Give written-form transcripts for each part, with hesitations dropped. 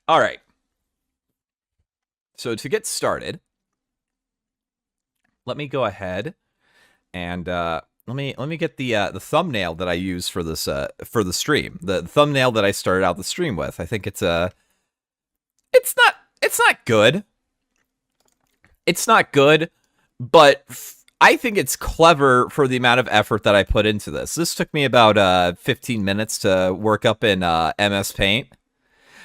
All right. So to get started, let me go ahead and let me get the thumbnail that I use for the stream. The thumbnail that I started out the stream with. I think it's not good. It's not good, but I think it's clever for the amount of effort that I put into this. This took me about 15 minutes to work up in MS Paint.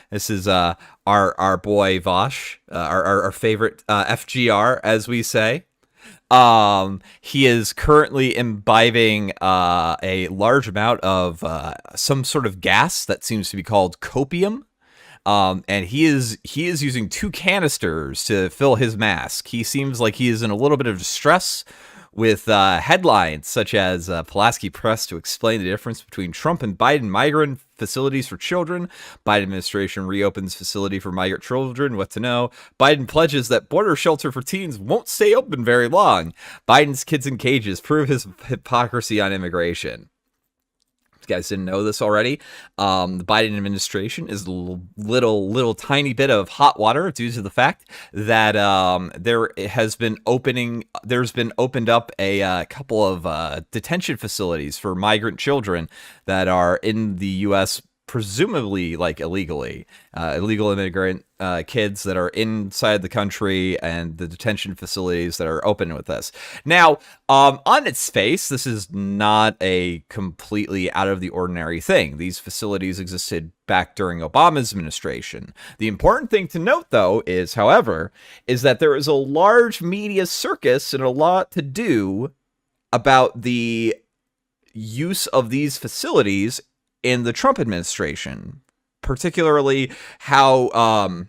This is our boy Vaush, our favorite FGR, as we say. He is currently imbibing a large amount of some sort of gas that seems to be called copium. And he is using 2 canisters to fill his mask. He seems like he is in a little bit of distress with headlines such as Pulaski Press to explain the difference between Trump and Biden migrant facilities for children. Biden administration reopens facility for migrant children. What to know? Biden pledges that border shelter for teens won't stay open very long. Biden's kids in cages prove his hypocrisy on immigration. If you guys didn't know this already, the Biden administration is a little tiny bit of hot water due to the fact that there's been opened up a couple of detention facilities for migrant children that are in the U.S. presumably like illegal immigrant kids that are inside the country, and the detention facilities that are open with this. Now, on its face, this is not a completely out of the ordinary thing. These facilities existed back during Obama's administration. The important thing to note, though, is that there is a large media circus and a lot to do about the use of these facilities in the Trump administration, particularly how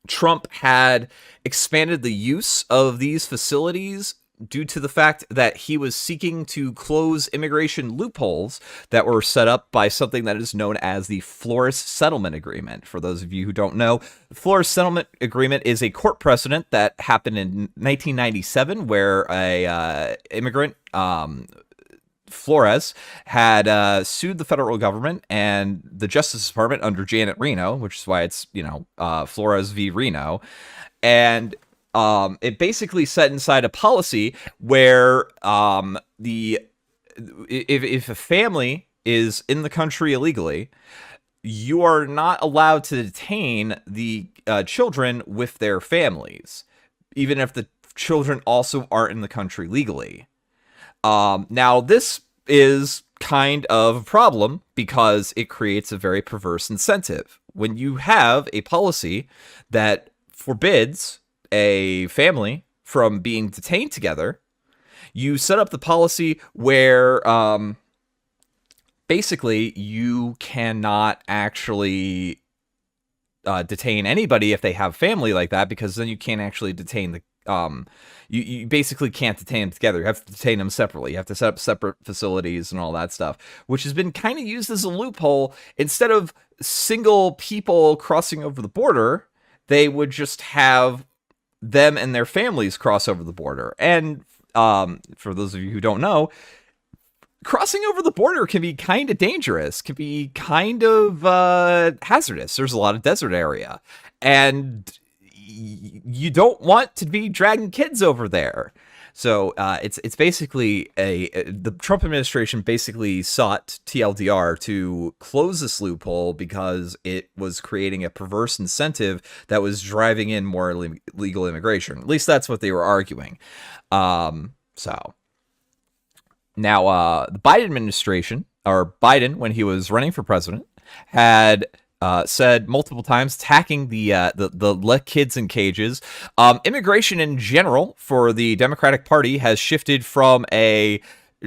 Trump had expanded the use of these facilities due to the fact that he was seeking to close immigration loopholes that were set up by something that is known as the Flores Settlement Agreement. For those of you who don't know, the Flores Settlement Agreement is a court precedent that happened in 1997 where a immigrant, Flores, had sued the federal government and the Justice Department under Janet Reno, which is why it's, Flores v. Reno. And it basically set inside a policy where if a family is in the country illegally, you are not allowed to detain the children with their families, even if the children also aren't in the country legally. Now, this is kind of a problem because it creates a very perverse incentive. When you have a policy that forbids a family from being detained together, you set up the policy where basically you cannot actually detain anybody if they have family like that, because then you can't actually detain the you basically can't detain them together. You have to detain them separately. You have to set up separate facilities and all that stuff, which has been kind of used as a loophole. Instead of single people crossing over the border, they would just have them and their families cross over the border. And for those of you who don't know, crossing over the border can be kind of dangerous, can be kind of hazardous. There's a lot of desert area, and you don't want to be dragging kids over there. So it's basically the Trump administration basically sought TLDR to close this loophole because it was creating a perverse incentive that was driving in more legal immigration. At least that's what they were arguing. So now the Biden administration, or Biden, when he was running for president, had said multiple times, attacking the kids in cages. Immigration in general for the Democratic Party has shifted from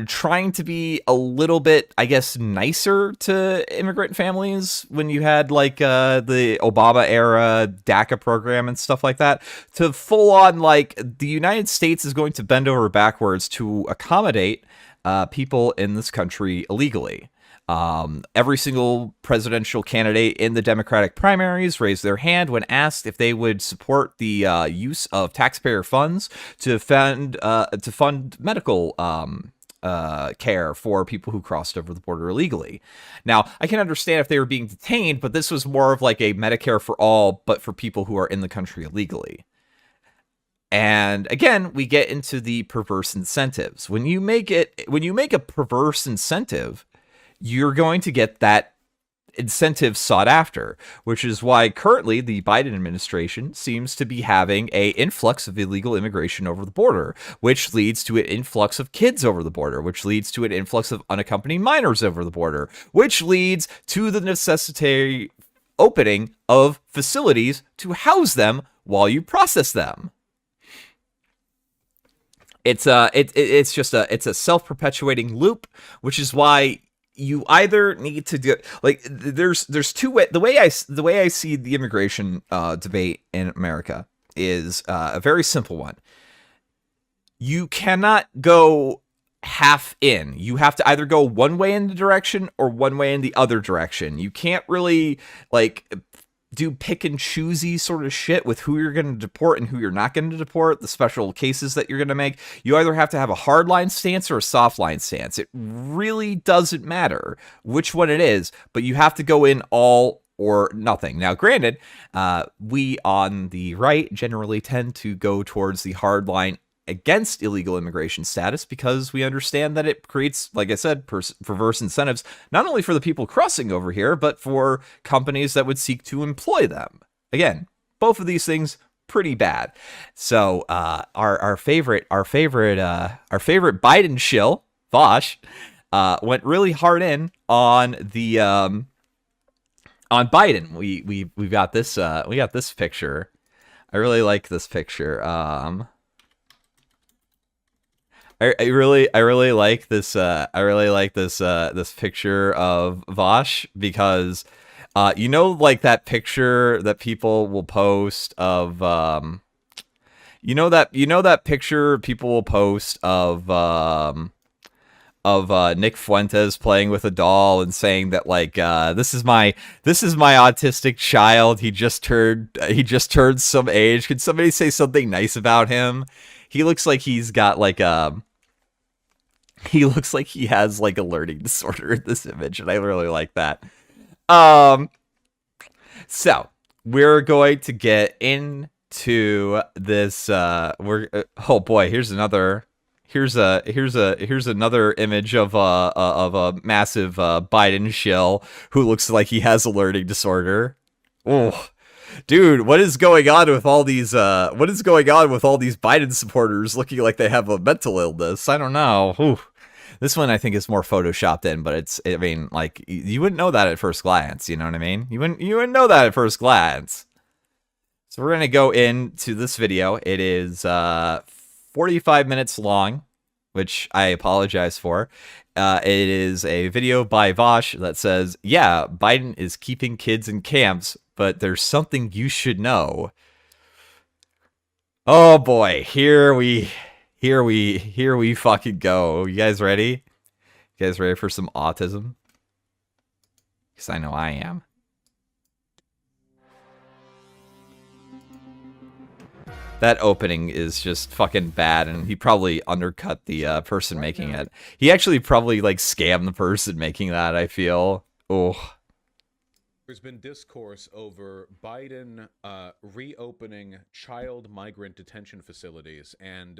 trying to be a little bit, I guess, nicer to immigrant families when you had like the Obama era DACA program and stuff like that, to full on like the United States is going to bend over backwards to accommodate people in this country illegally. Every single presidential candidate in the Democratic primaries raised their hand when asked if they would support the use of taxpayer funds to fund medical care for people who crossed over the border illegally. Now, I can understand if they were being detained, but this was more of like a Medicare for all, but for people who are in the country illegally. And again, we get into the perverse incentives. When you make a perverse incentive, you're going to get that incentive sought after, which is why currently the Biden administration seems to be having an influx of illegal immigration over the border, which leads to an influx of kids over the border, which leads to an influx of unaccompanied minors over the border, which leads to the necessary opening of facilities to house them while you process them. It's a self-perpetuating loop, which is why you either need to do like there's two way the way I see the immigration debate in America is a very simple one. You cannot go half in. You have to either go one way in the direction or one way in the other direction. You can't really like do pick and choosy sort of shit with who you're going to deport and who you're not going to deport, the special cases that you're going to make. You either have to have a hardline stance or a softline stance. It really doesn't matter which one it is, but you have to go in all or nothing. Now, granted, we on the right generally tend to go towards the hardline against illegal immigration status because we understand that it creates, like I said, perverse incentives, not only for the people crossing over here, but for companies that would seek to employ them. Again, both of these things pretty bad. So our favorite Biden shill, Vaush, went really hard in on the on Biden. We got this picture. I really like this picture. I really like this this picture of Vaush because like that picture that people will post of that picture people will post of Nick Fuentes playing with a doll and saying that like this is my autistic child, he just turned some age, could somebody say something nice about him? He looks like he's got like he looks like he has like a learning disorder in this image, and I really like that. So we're going to get into this. Oh boy, here's another image of a massive Biden shill who looks like he has a learning disorder. Oh. Dude, what is going on with all these Biden supporters looking like they have a mental illness? I don't know. Ooh. This one I think is more photoshopped in, but you wouldn't know that at first glance, you know what I mean? You wouldn't know that at first glance. So we're going to go into this video. It is 45 minutes long, which I apologize for. It is a video by Vaush that says, "Yeah, Biden is keeping kids in camps, but there's something you should know." Oh boy, here we fucking go. You guys ready? You guys ready for some autism? Because I know I am. That opening is just fucking bad, and he probably undercut the person making it. He actually probably like scammed the person making that, I feel. Oh. There's been discourse over Biden reopening child migrant detention facilities, and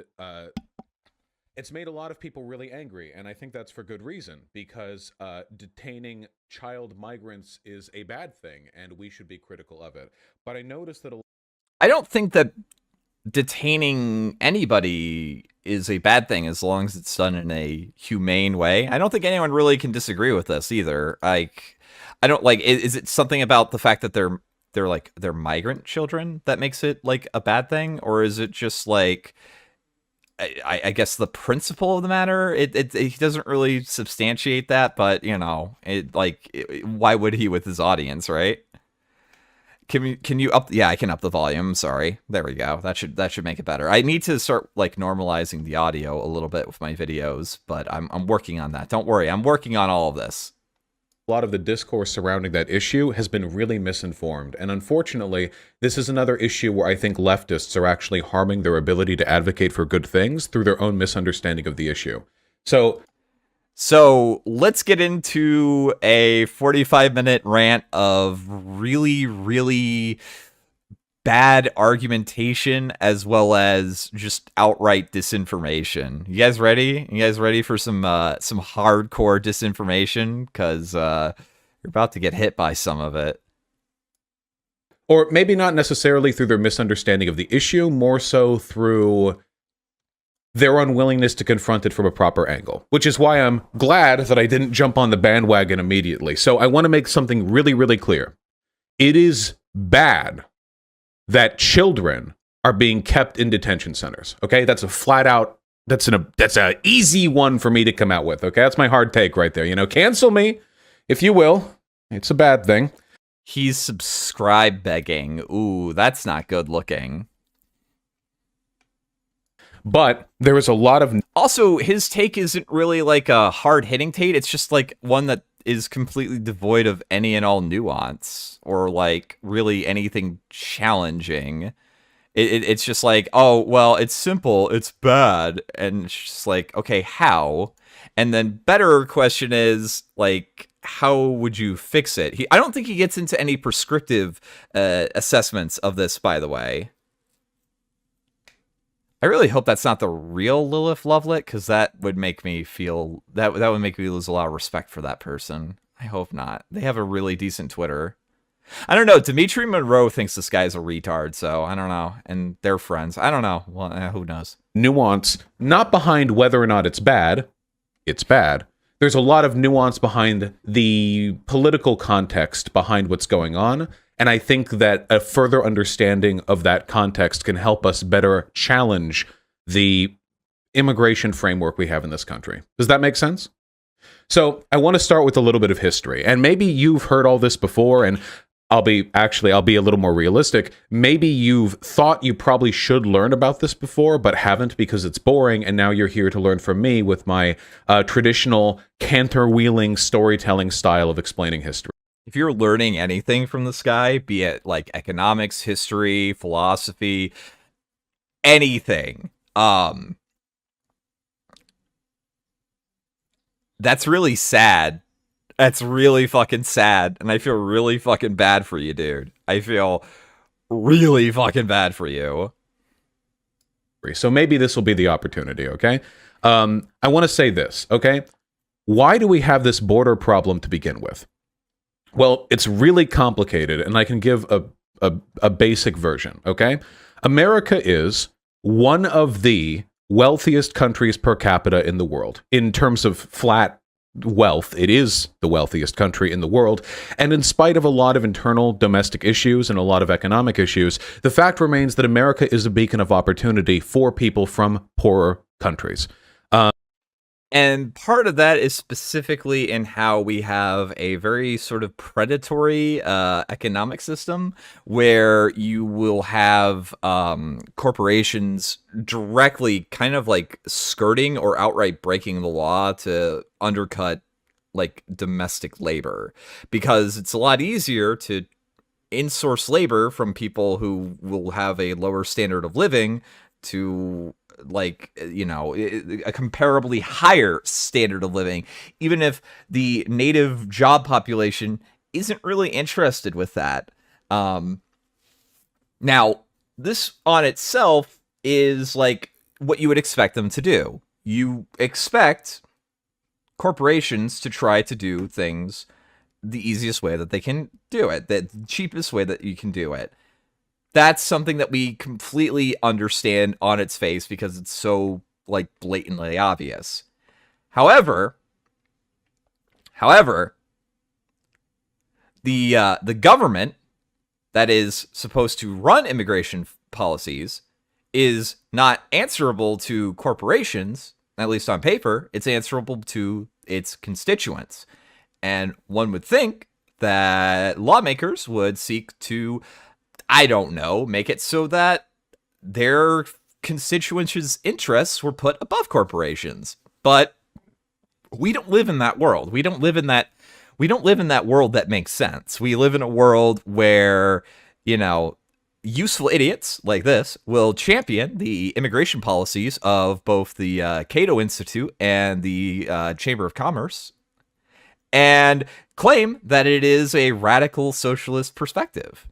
it's made a lot of people really angry, and I think that's for good reason, because detaining child migrants is a bad thing, and we should be critical of it. But I noticed that I don't think that detaining anybody is a bad thing as long as it's done in a humane way. I don't think anyone really can disagree with this either. Like, I don't like. Is it something about the fact that they're migrant children that makes it like a bad thing, or is it just like I guess the principle of the matter? He doesn't really substantiate that, but you know, why would he with his audience, right? Can you up? Yeah, I can up the volume. Sorry. There we go. That should make it better. I need to start like normalizing the audio a little bit with my videos, but I'm working on that. Don't worry. I'm working on all of this. A lot of the discourse surrounding that issue has been really misinformed, and unfortunately, this is another issue where I think leftists are actually harming their ability to advocate for good things through their own misunderstanding of the issue. So So let's get into a 45-minute rant of really, really bad argumentation as well as just outright disinformation. You guys ready? You guys ready for some hardcore disinformation? Because you're about to get hit by some of it. Or maybe not necessarily through their misunderstanding of the issue, more so through their unwillingness to confront it from a proper angle, which is why I'm glad that I didn't jump on the bandwagon immediately. So I want to make something really, really clear. It is bad that children are being kept in detention centers. Okay, that's a flat out, that's an easy one for me to come out with. Okay, that's my hard take right there. You know, cancel me if you will. It's a bad thing. He's subscribe begging. Ooh, that's not good looking. But there is a lot of... Also, his take isn't really like a hard-hitting take. It's just like one that is completely devoid of any and all nuance or like really anything challenging. It's just like, oh, well, it's simple. It's bad. And it's just like, okay, how? And then better question is like, how would you fix it? I don't think he gets into any prescriptive assessments of this, by the way. I really hope that's not the real Lilith Lovelet, because that would make me feel... That would make me lose a lot of respect for that person. I hope not. They have a really decent Twitter. I don't know. Dimitri Monroe thinks this guy's a retard, so I don't know. And they're friends. I don't know. Well, who knows? Nuance, not behind whether or not it's bad. It's bad. There's a lot of nuance behind the political context behind what's going on. And I think that a further understanding of that context can help us better challenge the immigration framework we have in this country. Does that make sense? So I want to start with a little bit of history. And maybe you've heard all this before, and I'll be a little more realistic. Maybe you've thought you probably should learn about this before, but haven't because it's boring, and now you're here to learn from me with my traditional canter-wheeling storytelling style of explaining history. If you're learning anything from this guy, be it like economics, history, philosophy, anything, that's really sad. That's really fucking sad, and I feel really fucking bad for you, dude. I feel really fucking bad for you. So maybe this will be the opportunity, okay? I want to say this, okay? Why do we have this border problem to begin with? Well, it's really complicated, and I can give a basic version, okay? America is one of the wealthiest countries per capita in the world. In terms of flat wealth, it is the wealthiest country in the world, and in spite of a lot of internal domestic issues and a lot of economic issues, the fact remains that America is a beacon of opportunity for people from poorer countries. And part of that is specifically in how we have a very sort of predatory economic system where you will have corporations directly kind of like skirting or outright breaking the law to undercut like domestic labor, because it's a lot easier to insource labor from people who will have a lower standard of living to, like, you know, a comparably higher standard of living, even if the native job population isn't really interested with that. Now, this on itself is like what you would expect them to do. You expect corporations to try to do things the easiest way that they can do it, the cheapest way that you can do it. That's something that we completely understand on its face because it's so, like, blatantly obvious. However, the government that is supposed to run immigration policies is not answerable to corporations, at least on paper. It's answerable to its constituents. And one would think that lawmakers would seek to, I don't know, make it so that their constituents' interests were put above corporations. But we don't live in that world. We don't live in that world that makes sense. We live in a world where, you know, useful idiots like this will champion the immigration policies of both the Cato Institute and the Chamber of Commerce and claim that it is a radical socialist perspective.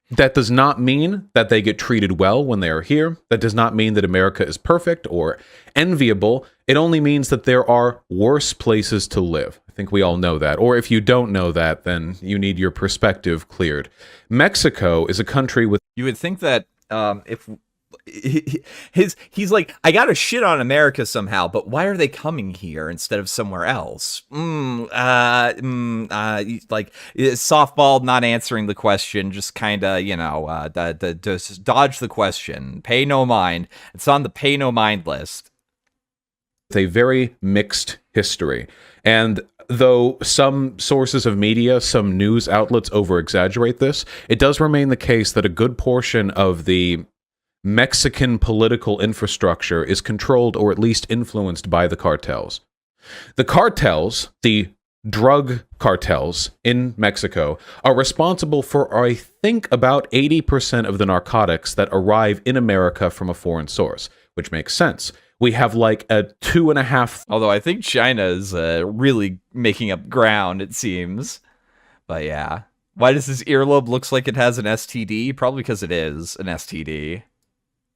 That does not mean that they get treated well when they are here. That does not mean that America is perfect or enviable. It only means that there are worse places to live. I think we all know that. Or if you don't know that, then you need your perspective cleared. Mexico is a country with... You would think that if he's like, I gotta shit on America somehow, but why are they coming here instead of somewhere else? Like softball, not answering the question, just kind of, just dodge the question, pay no mind. It's on the pay no mind list. It's a very mixed history. And though some sources of media, some news outlets over-exaggerate this, it does remain the case that a good portion of the Mexican political infrastructure is controlled or at least influenced by the cartels. The cartels, the drug cartels in Mexico, are responsible for, I think, about 80% of the narcotics that arrive in America from a foreign source, which makes sense. We have like a 2.5... Although I think China is really making up ground, it seems. But yeah. Why does this earlobe looks like it has an STD? Probably because it is an STD.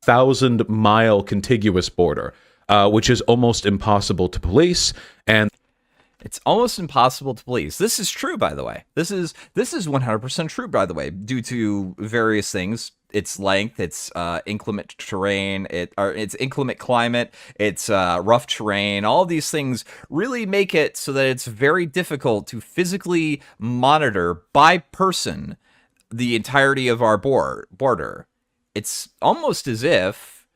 1,000-mile contiguous border, which is almost impossible to police, and it's almost impossible to police. This is true, by the way. This is 100% true, by the way, due to various things. Its length, its inclement terrain, its inclement climate, its rough terrain. All of these things really make it so that it's very difficult to physically monitor by person the entirety of our border. It's almost as if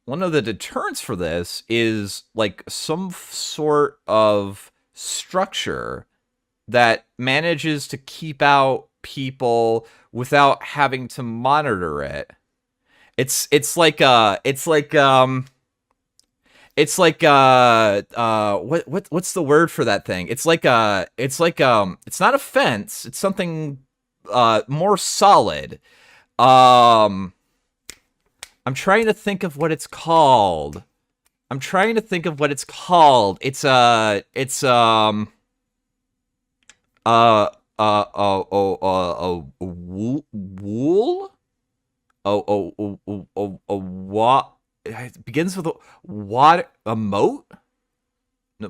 one of the deterrents for this is like some sort of structure that manages to keep out people without having to monitor it. It's like what's the word for that thing? It's not a fence. It's something more solid. I'm trying to think of what it's called. It's wool. What? It begins with a water. A moat. A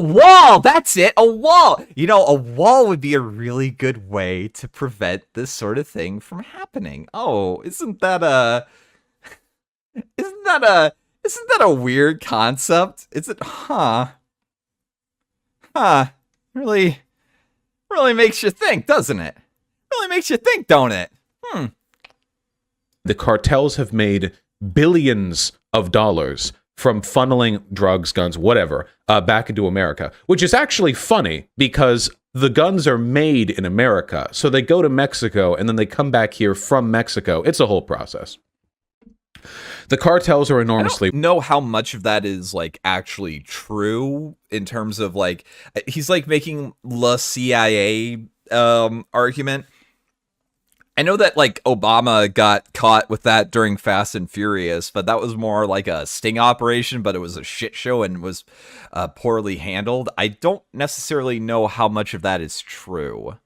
wall! That's it! A wall! A wall would be a really good way to prevent this sort of thing from happening. Oh, isn't that a weird concept? Is it? Really makes you think, doesn't it? Really makes you think, don't it? The cartels have made billions of dollars from funneling drugs, guns, whatever, back into America, which is actually funny because the guns are made in America. So they go to Mexico and then they come back here from Mexico. It's a whole process. The cartels are enormously... I don't know how much of that is like actually true in terms of like, he's like making the CIA argument. I know that like Obama got caught with that during Fast and Furious, but that was more like a sting operation, but it was a shit show and was poorly handled. I don't necessarily know how much of that is true.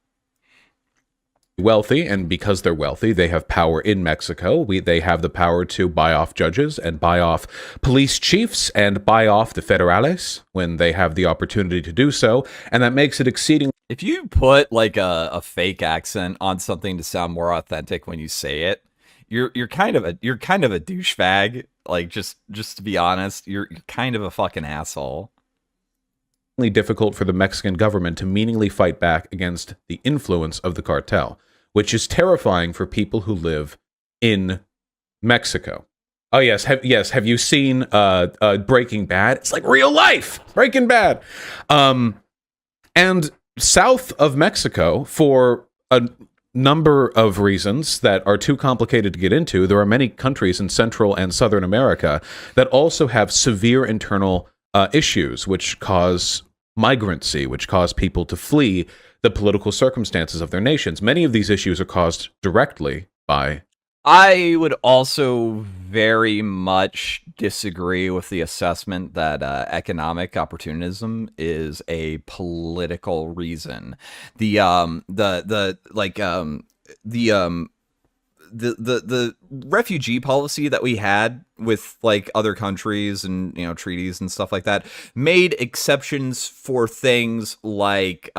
Wealthy, and because they're wealthy, they have power in Mexico. They have the power to buy off judges and buy off police chiefs and buy off the federales when they have the opportunity to do so, and that makes it exceedingly... If you put like a fake accent on something to sound more authentic when you say it, you're kind of a douchebag. Like just to be honest, you're kind of a fucking asshole. Difficult for the Mexican government to meaningfully fight back against the influence of the cartel, which is terrifying for people who live in Mexico. Oh yes, have you seen Breaking Bad? It's like real life, Breaking Bad. And south of Mexico, for a number of reasons that are too complicated to get into, there are many countries in Central and Southern America that also have severe internal issues, which cause migrancy, which cause people to flee the political circumstances of their nations. Many of these issues are caused directly by... I would also very much disagree with the assessment that economic opportunism is a political reason. The refugee policy that we had with like other countries and, you know, treaties and stuff like that made exceptions for things like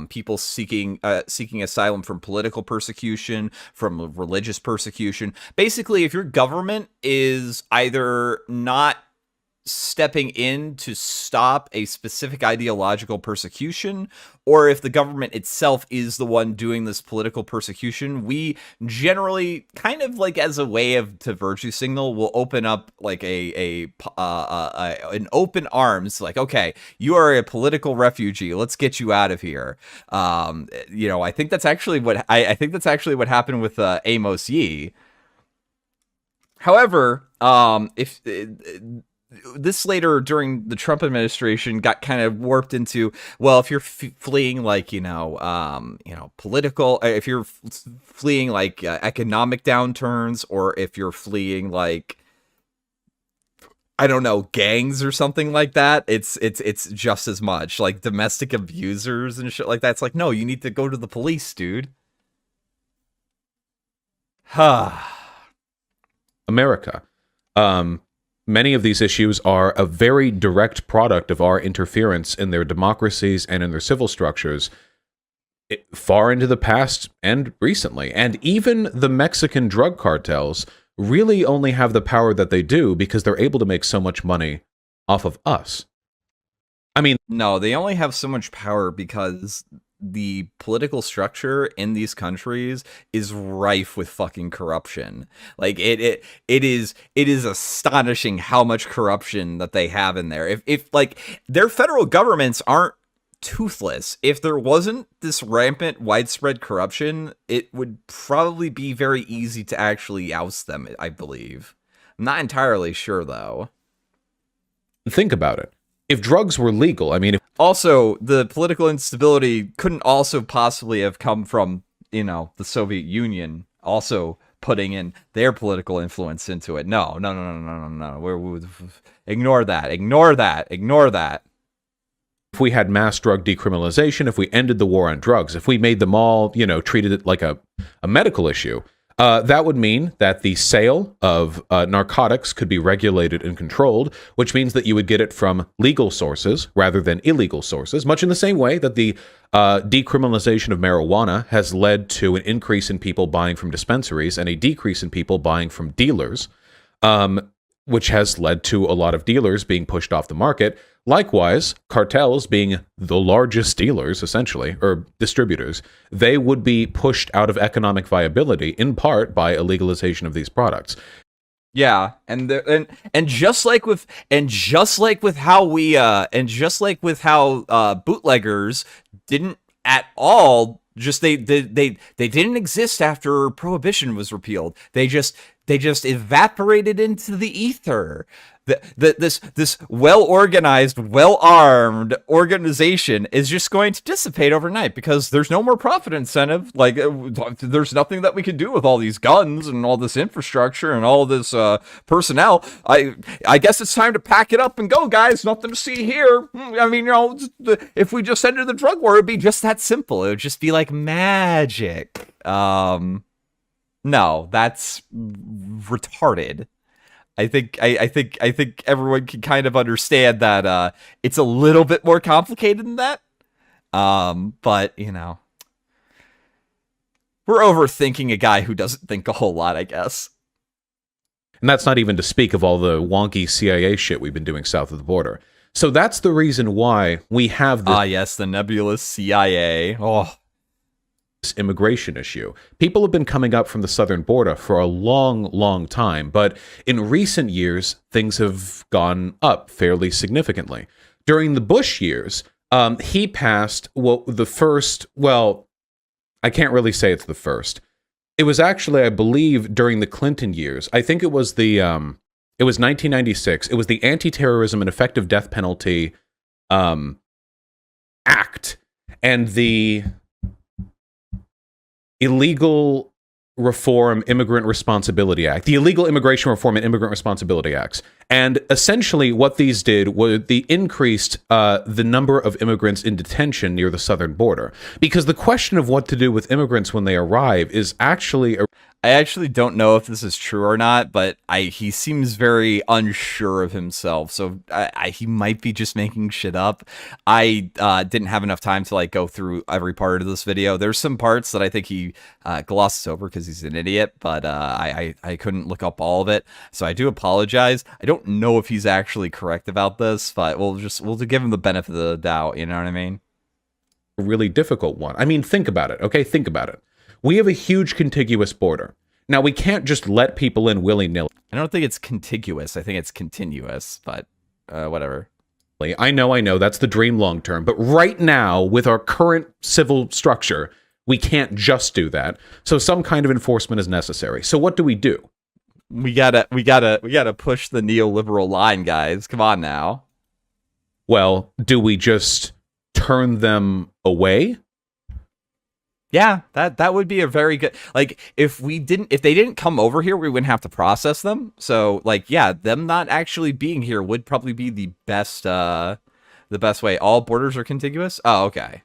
people seeking asylum from political persecution, from religious persecution. Basically, if your government is either not stepping in to stop a specific ideological persecution, or if the government itself is the one doing this political persecution, we generally, kind of like as a way of to virtue signal, will open up like an open arms, like, okay, you are a political refugee, let's get you out of here. You know, I think that's actually what happened with Amos Yee. However, if this later during the Trump administration got kind of warped into, well, if you're fleeing like, political, if you're fleeing like economic downturns, or if you're fleeing like, I don't know, gangs or something like that, it's just as much like domestic abusers and shit like that. It's like, no, you need to go to the police, dude. America. Many of these issues are a very direct product of our interference in their democracies and in their civil structures far into the past and recently. And even the Mexican drug cartels really only have the power that they do because they're able to make so much money off of us. I mean, no, they only have so much power because the political structure in these countries is rife with fucking corruption. Like it is astonishing how much corruption that they have in there. If like their federal governments aren't toothless, if there wasn't this rampant widespread corruption, it would probably be very easy to actually oust them, I believe. I'm not entirely sure though. Think about it. If drugs were legal, I mean... Also, the political instability couldn't also possibly have come from, you know, the Soviet Union also putting in their political influence into it. No. Ignore that. If we had mass drug decriminalization, if we ended the war on drugs, if we made them all, you know, treated it like a medical issue, that would mean that the sale of narcotics could be regulated and controlled, which means that you would get it from legal sources rather than illegal sources, much in the same way that the decriminalization of marijuana has led to an increase in people buying from dispensaries and a decrease in people buying from dealers, which has led to a lot of dealers being pushed off the market. Likewise, cartels being the largest dealers, essentially, or distributors, they would be pushed out of economic viability in part by a legalization of these products. Yeah, and just like with how bootleggers didn't at all they didn't exist after prohibition was repealed. They just evaporated into the ether. This well-organized, well-armed organization is just going to dissipate overnight because there's no more profit incentive. Like, there's nothing that we can do with all these guns and all this infrastructure and all this personnel. I guess it's time to pack it up and go, guys. Nothing to see here. I mean, you know, if we just ended the drug war, it'd be just that simple. It would just be like magic. No, that's retarded. I think everyone can kind of understand that it's a little bit more complicated than that. But you know, we're overthinking a guy who doesn't think a whole lot, I guess. And that's not even to speak of all the wonky CIA shit we've been doing south of the border. So that's the reason why we have this. Yes, the nebulous CIA. Oh. Immigration issue. People have been coming up from the southern border for a long time, but in recent years, things have gone up fairly significantly. During the Bush years, he passed the first, well, I can't really say it's the first. It was actually, I believe, during the Clinton years. I think it was it was 1996. It was the Anti-Terrorism and Effective Death Penalty Act and the Illegal Reform Immigrant Responsibility Act, the Illegal Immigration Reform and Immigrant Responsibility Acts. And essentially what these did was they increased the number of immigrants in detention near the southern border. Because the question of what to do with immigrants when they arrive is actually I actually don't know if this is true or not, but he seems very unsure of himself, so he might be just making shit up. I didn't have enough time to like go through every part of this video. There's some parts that I think he glosses over because he's an idiot, but I couldn't look up all of it, so I do apologize. I don't know if he's actually correct about this, but we'll give him the benefit of the doubt. You know what I mean? a really difficult one. I mean, think about it, okay? Think about it. We have a huge contiguous border. Now, we can't just let people in willy-nilly. I don't think it's contiguous. I think it's continuous, but whatever. I know, that's the dream long term. But right now, with our current civil structure, we can't just do that. So some kind of enforcement is necessary. So what do? We gotta push the neoliberal line, guys. Come on now. Well, do we just turn them away? Yeah, that would be a very good, like, if they didn't come over here, we wouldn't have to process them. So, like, yeah, them not actually being here would probably be the best way. All borders are contiguous? Oh, okay.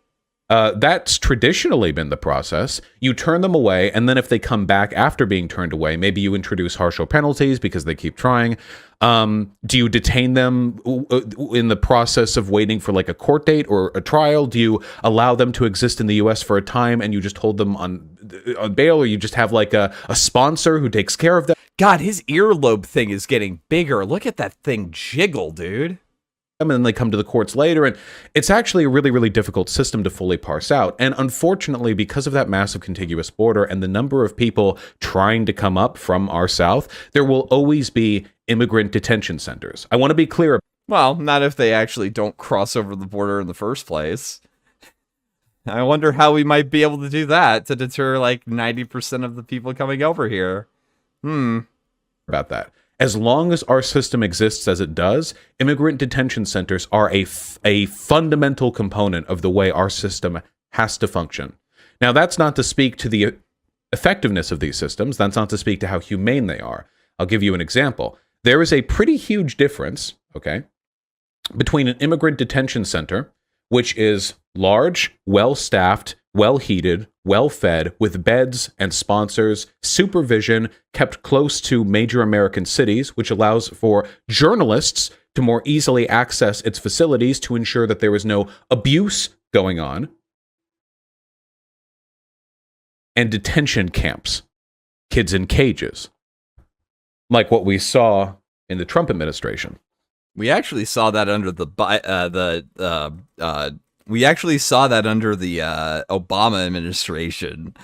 That's traditionally been the process. You turn them away, and then if they come back after being turned away, maybe you introduce harsher penalties because they keep trying. Do you detain them in the process of waiting for like a court date or a trial? Do you allow them to exist in the U.S. for a time and you just hold them on bail, or you just have like a sponsor who takes care of them? God, his earlobe thing is getting bigger. Look at that thing jiggle, dude. And then they come to the courts later, and it's actually a really, really difficult system to fully parse out. And unfortunately, because of that massive contiguous border and the number of people trying to come up from our south, there will always be immigrant detention centers. I want to be clear. Well, not if they actually don't cross over the border in the first place. I wonder how we might be able to do that to deter like 90% of the people coming over here. About that. As long as our system exists as it does, immigrant detention centers are a fundamental component of the way our system has to function. Now, that's not to speak to the effectiveness of these systems. That's not to speak to how humane they are. I'll give you an example. There is a pretty huge difference, okay, between an immigrant detention center, which is large, well-staffed, well-heated, well-fed, with beds and sponsors, supervision kept close to major American cities, which allows for journalists to more easily access its facilities to ensure that there is no abuse going on, and detention camps, kids in cages, like what we saw in the Trump administration. We actually saw that under the Obama administration.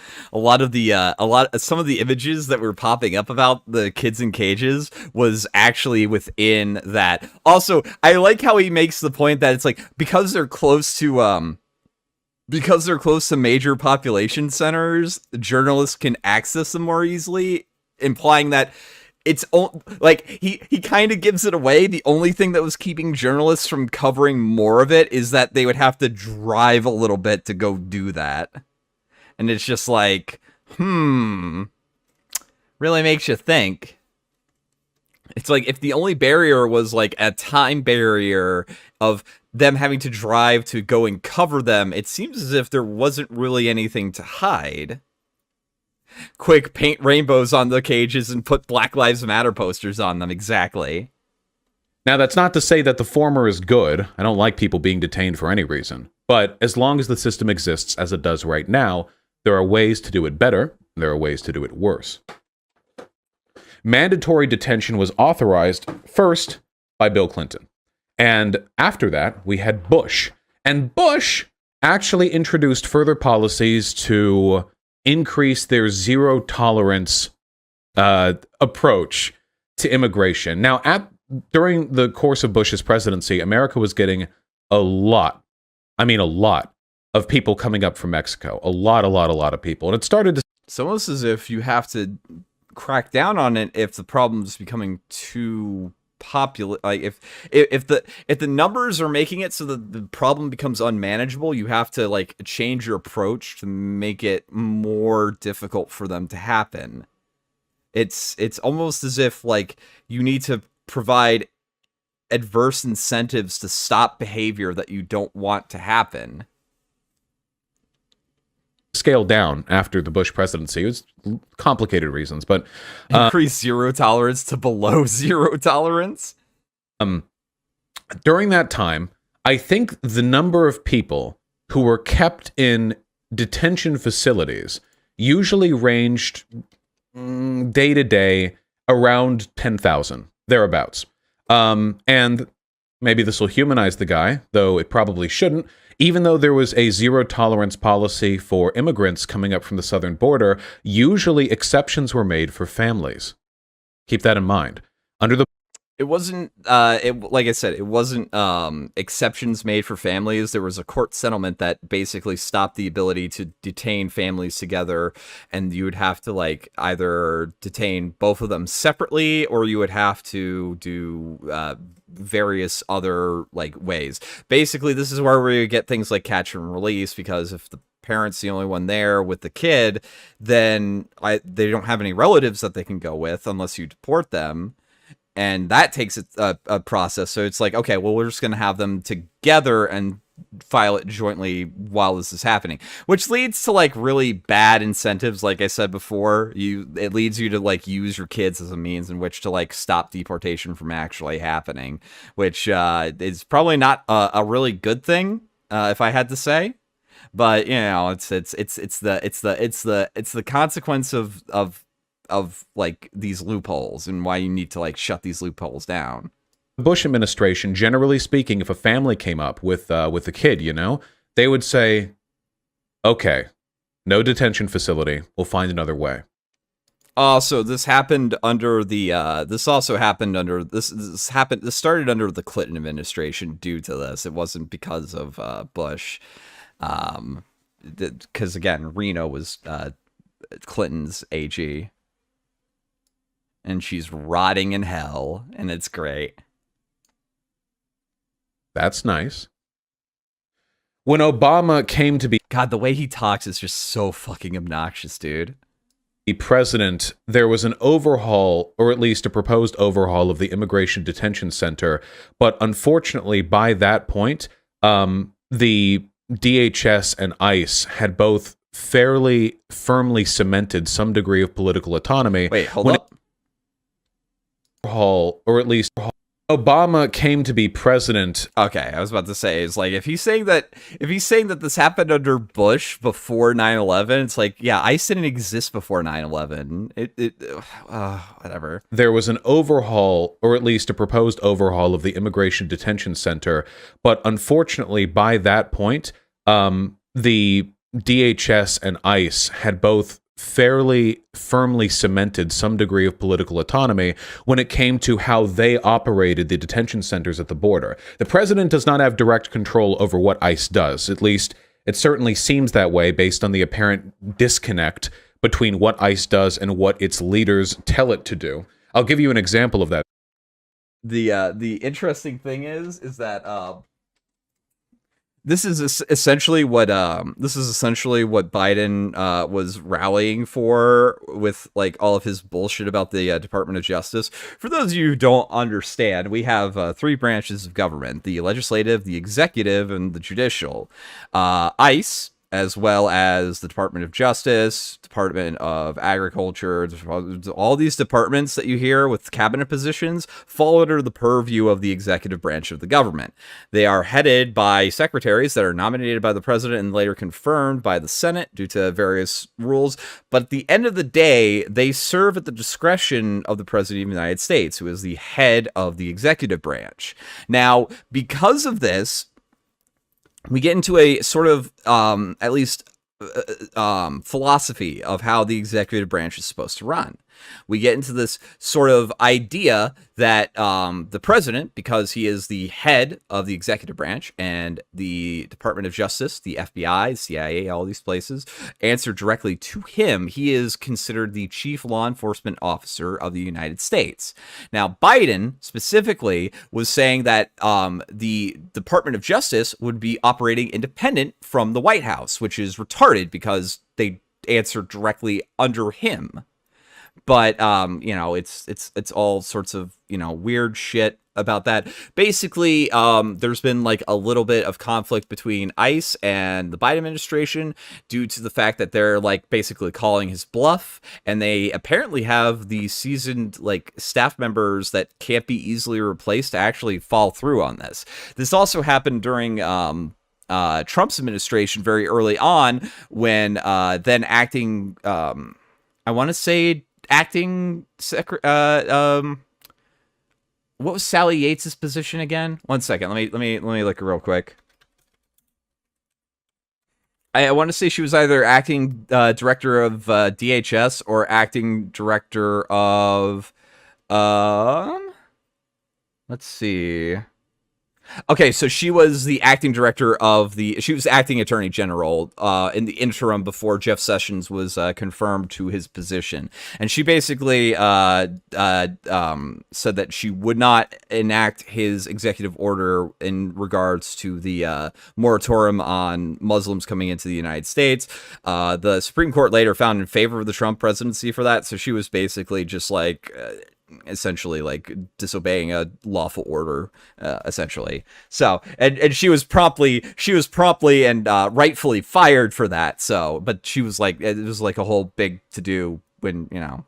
Some of the images that were popping up about the kids in cages was actually within that. Also, I like how he makes the point that it's like because they're close to major population centers, journalists can access them more easily, implying that it's like he kind of gives it away. The only thing that was keeping journalists from covering more of it is that they would have to drive a little bit to go do that. And it's just like, really makes you think. It's like if the only barrier was like a time barrier of them having to drive to go and cover them, it seems as if there wasn't really anything to hide. Quick, paint rainbows on the cages and put Black Lives Matter posters on them. Exactly. Now, that's not to say that the former is good. I don't like people being detained for any reason. But as long as the system exists as it does right now, there are ways to do it better. There are ways to do it worse. Mandatory detention was authorized first by Bill Clinton. And after that, we had Bush. And Bush actually introduced further policies to increase their zero tolerance approach to immigration. Now, during the course of Bush's presidency, America was getting a lot of people coming up from Mexico. A lot of people. And it started to... It's almost as if you have to crack down on it if the problem's becoming too if the numbers are making it so that the problem becomes unmanageable, you have to like change your approach to make it more difficult for them to happen. It's almost as if like you need to provide adverse incentives to stop behavior that you don't want to happen. Scaled down after the Bush presidency. It was complicated reasons, but increase zero tolerance to below zero tolerance. During that time, I think the number of people who were kept in detention facilities usually ranged day to day around 10,000, thereabouts. And maybe this will humanize the guy, though it probably shouldn't. Even though there was a zero tolerance policy for immigrants coming up from the southern border, usually exceptions were made for families. Keep that in mind. It wasn't, like I said, it wasn't exceptions made for families. There was a court settlement that basically stopped the ability to detain families together, and you would have to like either detain both of them separately, or you would have to do various other like ways. Basically, this is where we get things like catch and release, because if the parent's the only one there with the kid, then they don't have any relatives that they can go with unless you deport them. And that takes a process. So it's like, okay, well, we're just going to have them together and file it jointly while this is happening, which leads to like really bad incentives. Like I said before, it leads you to like use your kids as a means in which to like stop deportation from actually happening, which is probably not a really good thing, if I had to say. But you know, it's the consequence of like these loopholes, and why you need to like shut these loopholes down. The Bush administration, generally speaking, if a family came up with a kid, you know, they would say, okay, no detention facility, we'll find another way. Also, this happened under the this started under the Clinton administration due to this. It wasn't because of Bush, because again, Reno was Clinton's AG. And she's rotting in hell, and it's great. That's nice. When Obama came to be... God, the way he talks is just so fucking obnoxious, dude. ...the president, there was an overhaul, or at least a proposed overhaul of the Immigration Detention Center. But unfortunately, by that point, the DHS and ICE had both fairly firmly cemented some degree of political autonomy. Wait, hold up. Or at least Obama came to be president. Okay, I was about to say, is like if he's saying that this happened under Bush before 9/11, it's like, yeah, ICE didn't exist before 9/11. Whatever. There was an overhaul, or at least a proposed overhaul of the Immigration Detention Center, but unfortunately, by that point, the DHS and ICE had both fairly firmly cemented some degree of political autonomy when it came to how they operated the detention centers at the border. The president does not have direct control over what ICE does. At least it certainly seems that way based on the apparent disconnect between what ICE does and what its leaders tell it to do. I'll give you an example of that. The interesting thing is that this is essentially what Biden was rallying for with like all of his bullshit about the Department of Justice. For those of you who don't understand, we have three branches of government: the legislative, the executive, and the judicial. ICE, as well as the Department of Justice, Department of Agriculture, all these departments that you hear with cabinet positions fall under the purview of the executive branch of the government. They are headed by secretaries that are nominated by the president and later confirmed by the Senate due to various rules. But at the end of the day, they serve at the discretion of the president of the United States, who is the head of the executive branch. Now, because of this, we get into a sort of, at least, philosophy of how the executive branch is supposed to run. We get into this sort of idea that the president, because he is the head of the executive branch and the Department of Justice, the FBI, CIA, all these places, answer directly to him. He is considered the chief law enforcement officer of the United States. Now, Biden specifically was saying that the Department of Justice would be operating independent from the White House, which is retarded because they answer directly under him. But it's all sorts of weird shit about that. Basically, there's been like a little bit of conflict between ICE and the Biden administration due to the fact that they're like basically calling his bluff, and they apparently have the seasoned like staff members that can't be easily replaced to actually fall through on this. This also happened during Trump's administration very early on when then acting I want to say acting what was Sally Yates's position again? One second, let me look real quick. I want to say she was either acting director of DHS or acting director of let's see. Okay, so she was the acting director of she was acting attorney general in the interim before Jeff Sessions was confirmed to his position. And she basically said that she would not enact his executive order in regards to the moratorium on Muslims coming into the United States. The Supreme Court later found in favor of the Trump presidency for that. So she was basically just like essentially like disobeying a lawful order, essentially. So and she was promptly and rightfully fired for that. So but she was like, it was like a whole big to do when yeah.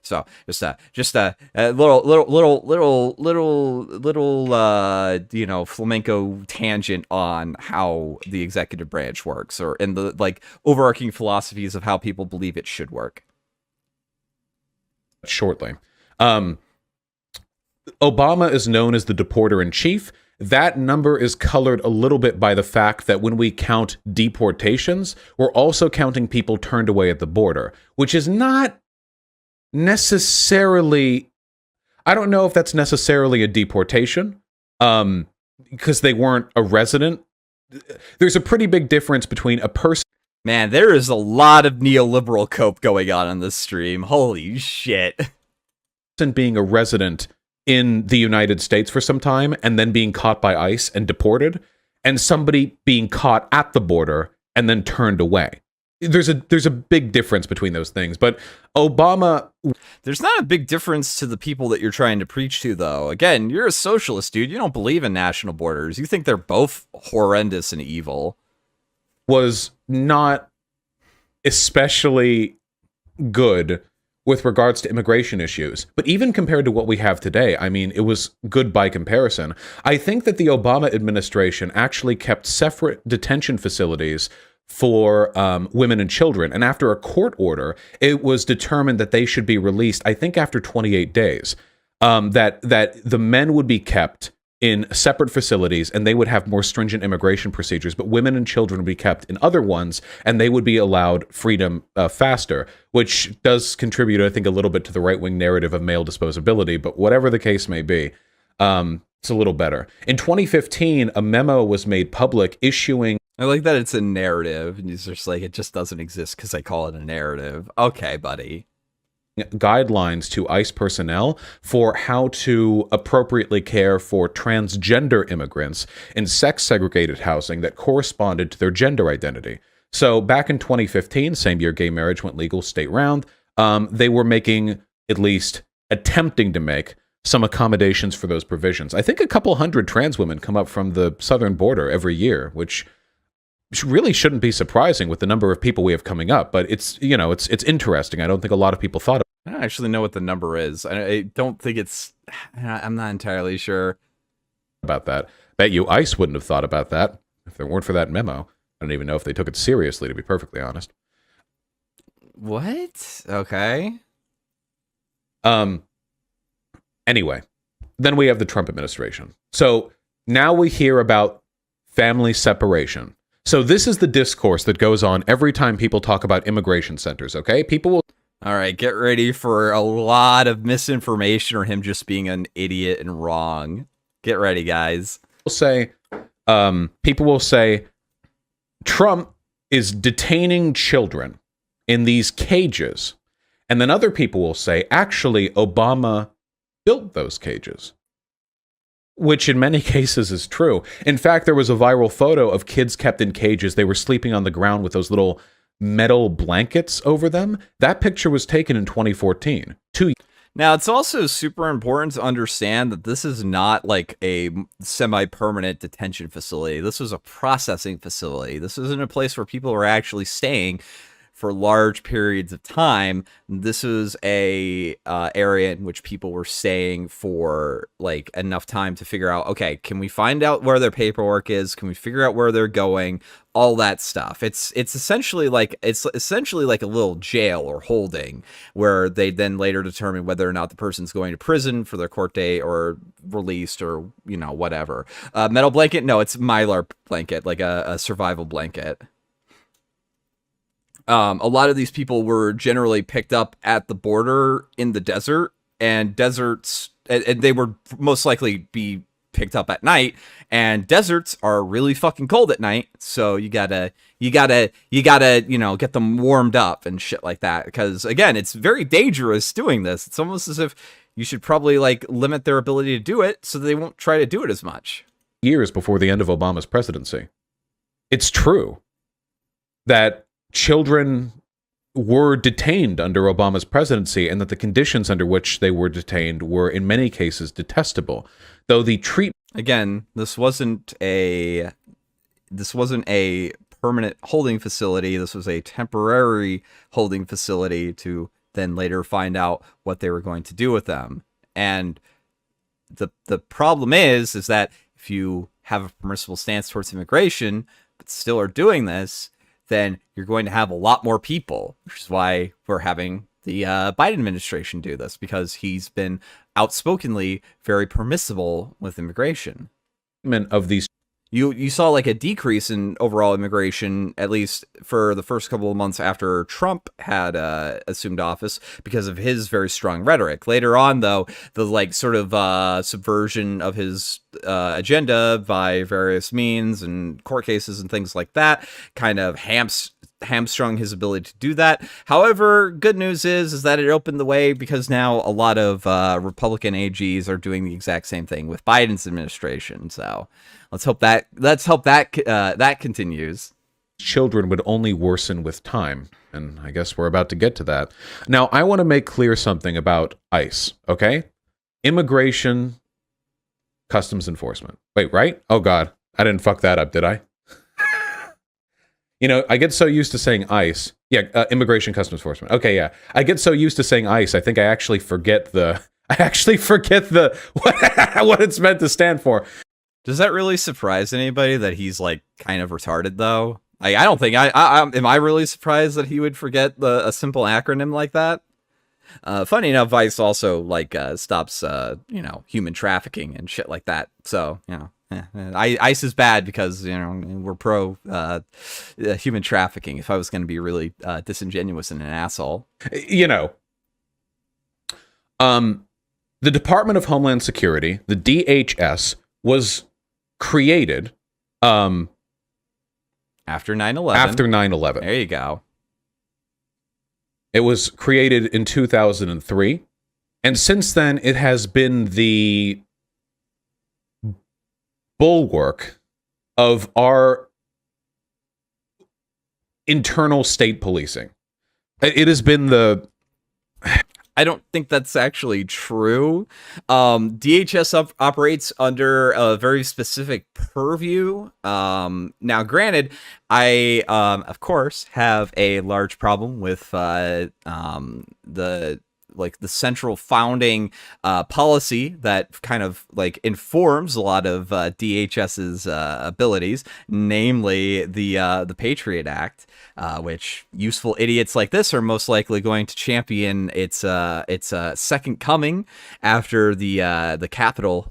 So just a little flamenco tangent on how the executive branch works, or in the like overarching philosophies of how people believe it should work. Shortly. Obama is known as the deporter-in-chief. That number is colored a little bit by the fact that when we count deportations, we're also counting people turned away at the border, which is not necessarily, I don't know if that's necessarily a deportation, because they weren't a resident. There's a pretty big difference between a person. Man, there is a lot of neoliberal cope going on this stream. Holy shit. Being a resident in the United States for some time and then being caught by ICE and deported, and somebody being caught at the border and then turned away. There's a big difference between those things. But Obama... There's not a big difference to the people that you're trying to preach to, though. Again, you're a socialist, dude. You don't believe in national borders. You think they're both horrendous and evil. Was not especially good with regards to immigration issues. But even compared to what we have today, I mean, it was good by comparison. I think that the Obama administration actually kept separate detention facilities for women and children. And after a court order, it was determined that they should be released, I think after 28 days, that the men would be kept in separate facilities and they would have more stringent immigration procedures, but women and children would be kept in other ones and they would be allowed freedom faster, which does contribute, I think, a little bit to the right-wing narrative of male disposability, but whatever the case may be, it's a little better. In 2015, a memo was made public issuing... I like that it's a narrative, and it's just like, it just doesn't exist because I call it a narrative. Okay, buddy. Guidelines to ICE personnel for how to appropriately care for transgender immigrants in sex-segregated housing that corresponded to their gender identity. So back in 2015, same year gay marriage went legal state-round, they were making, at least attempting to make, some accommodations for those provisions. I think a couple hundred trans women come up from the southern border every year, which really shouldn't be surprising with the number of people we have coming up, but it's interesting. I don't think a lot of people thought about I don't actually know what the number is. I don't think it's... I'm not entirely sure about that. Bet you ICE wouldn't have thought about that if there weren't for that memo. I don't even know if they took it seriously, to be perfectly honest. What? Okay. Anyway, then we have the Trump administration. So now we hear about family separation. So this is the discourse that goes on every time people talk about immigration centers, okay? People will... All right, get ready for a lot of misinformation or him just being an idiot and wrong. Get ready, guys. People will say Trump is detaining children in these cages. And then other people will say, actually, Obama built those cages. Which in many cases is true. In fact, there was a viral photo of kids kept in cages. They were sleeping on the ground with those little metal blankets over them. That picture was taken in 2014. Now, it's also super important to understand that this is not like a semi-permanent detention facility. This was a processing facility. This isn't a place where people were actually staying for large periods of time. This is a area in which people were staying for like enough time to figure out, okay, can we find out where their paperwork is? Can we figure out where they're going? All that stuff. It's essentially like a little jail or holding where they then later determine whether or not the person's going to prison for their court date or released or, you know, whatever. Metal blanket? No, it's Mylar blanket, like a survival blanket. A lot of these people were generally picked up at the border in the desert, and deserts, and they would most likely be picked up at night, and deserts are really fucking cold at night. So you gotta, you know, get them warmed up and shit like that. Because again, it's very dangerous doing this. It's almost as if you should probably like limit their ability to do it so they won't try to do it as much. Years before the end of Obama's presidency. It's true that children were detained under Obama's presidency and that the conditions under which they were detained were in many cases detestable. Though the treatment... Again, this wasn't a permanent holding facility. This was a temporary holding facility to then later find out what they were going to do with them. And the problem is that if you have a permissible stance towards immigration, but still are doing this, then you're going to have a lot more people, which is why we're having the Biden administration do this, because he's been outspokenly very permissible with immigration. Of these, you saw like a decrease in overall immigration, at least for the first couple of months after Trump had assumed office, because of his very strong rhetoric. Later on, though, the like sort of subversion of his agenda by various means and court cases and things like that kind of hamstrung his ability to do that. However, good news is that it opened the way, because now a lot of Republican AGs are doing the exact same thing with Biden's administration. So let's hope that that continues. Children would only worsen with time, and I guess we're about to get to that. Now, I want to make clear something about ICE, okay? Immigration, Customs Enforcement. Wait, right? Oh God, I didn't fuck that up, did I? You know, I get so used to saying ICE. Yeah, Immigration Customs Enforcement. Okay, yeah. I get so used to saying ICE, I think I actually forget what it's meant to stand for. Does that really surprise anybody that he's like kind of retarded though? I don't think am I really surprised that he would forget a simple acronym like that? Funny enough, Vice also like stops you know, human trafficking and shit like that. So, you know, ICE is bad because, you know, we're pro human trafficking. If I was going to be really disingenuous and an asshole, you know, the Department of Homeland Security, the DHS, was created after 9/11. After 9/11. There you go. It was created in 2003, and since then it has been the bulwark of our internal state policing. It has been the... I don't think that's actually true. DHS operates under a very specific purview. Now, granted, I, of course, have a large problem with the central founding policy that kind of like informs a lot of DHS's abilities, namely the Patriot Act, which useful idiots like this are most likely going to champion its second coming after the Capitol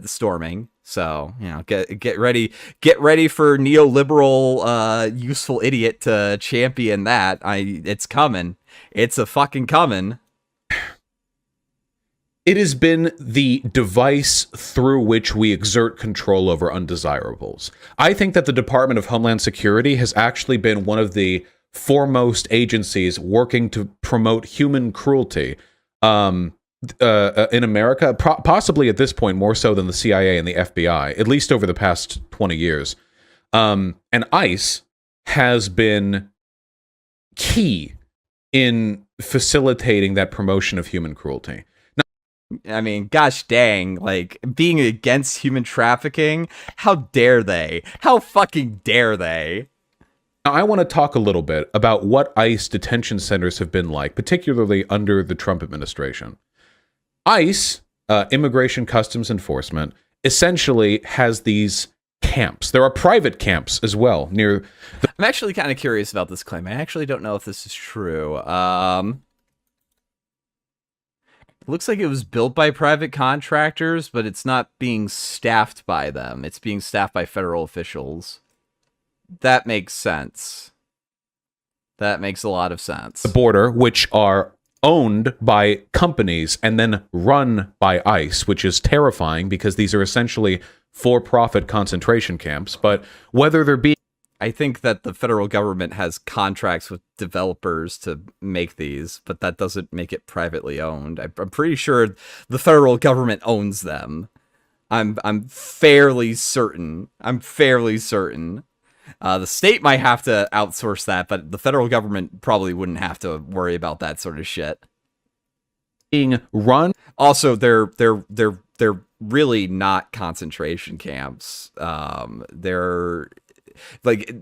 storming. So, you know, get ready for neoliberal useful idiot to champion that. It's coming. It's a fucking coming. It has been the device through which we exert control over undesirables. I think that the Department of Homeland Security has actually been one of the foremost agencies working to promote human cruelty in America, possibly at this point more so than the CIA and the FBI, at least over the past 20 years. And ICE has been key in facilitating that promotion of human cruelty. I mean, gosh dang, like, being against human trafficking, how dare they? How fucking dare they? Now, I want to talk a little bit about what ICE detention centers have been like, particularly under the Trump administration. ICE, Immigration Customs Enforcement, essentially has these camps. There are private camps as well near... I'm actually kind of curious about this claim. I actually don't know if this is true. Looks like it was built by private contractors, but it's not being staffed by them. It's being staffed by federal officials. That makes sense. That makes a lot of sense. The border, which are owned by companies and then run by ICE, which is terrifying because these are essentially for-profit concentration camps. But whether they're being... I think that the federal government has contracts with developers to make these, but that doesn't make it privately owned. I'm pretty sure the federal government owns them. I'm fairly certain. The state might have to outsource that, but the federal government probably wouldn't have to worry about that sort of shit. Being run. Also, they're really not concentration camps. They're like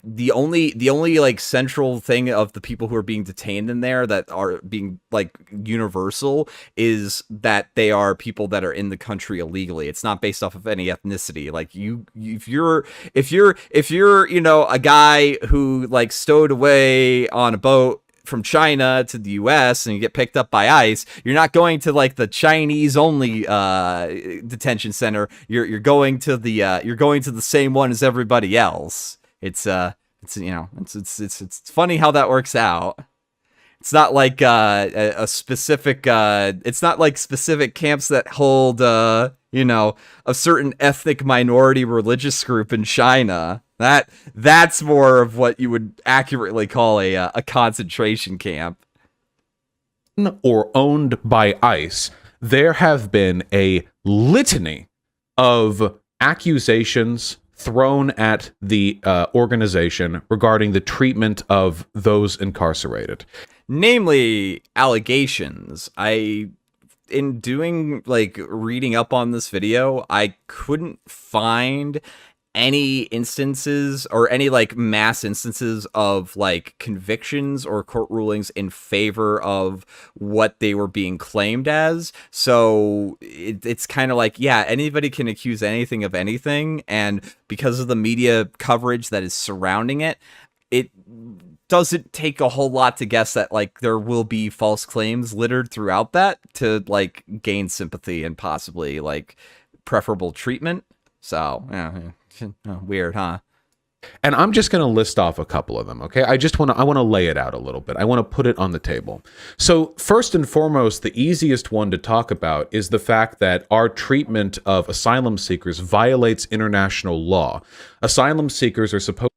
the only like central thing of the people who are being detained in there that are being like universal is that they are people that are in the country illegally. It's not based off of any ethnicity. Like if you're you know, a guy who like stowed away on a boat from China to the US and you get picked up by ICE, you're not going to like the Chinese only detention center. You're going to the same one as everybody else. It's you know, it's funny how that works out. It's not like a specific it's not like specific camps that hold you know, a certain ethnic minority religious group in China. That's more of what you would accurately call a concentration camp. Or owned by ICE, there have been a litany of accusations thrown at the organization regarding the treatment of those incarcerated. Namely, allegations. In doing, like, reading up on this video, I couldn't find any instances or any like mass instances of like convictions or court rulings in favor of what they were being claimed as. So it's kind of like, yeah, anybody can accuse anything of anything. And because of the media coverage that is surrounding it, it doesn't take a whole lot to guess that like there will be false claims littered throughout that to like gain sympathy and possibly like preferable treatment. So yeah. Weird, huh? And I'm just going to list off a couple of them, okay? I want to lay it out a little bit. I want to put it on the table. So first and foremost, the easiest one to talk about is the fact that our treatment of asylum seekers violates international law. Asylum seekers are supposed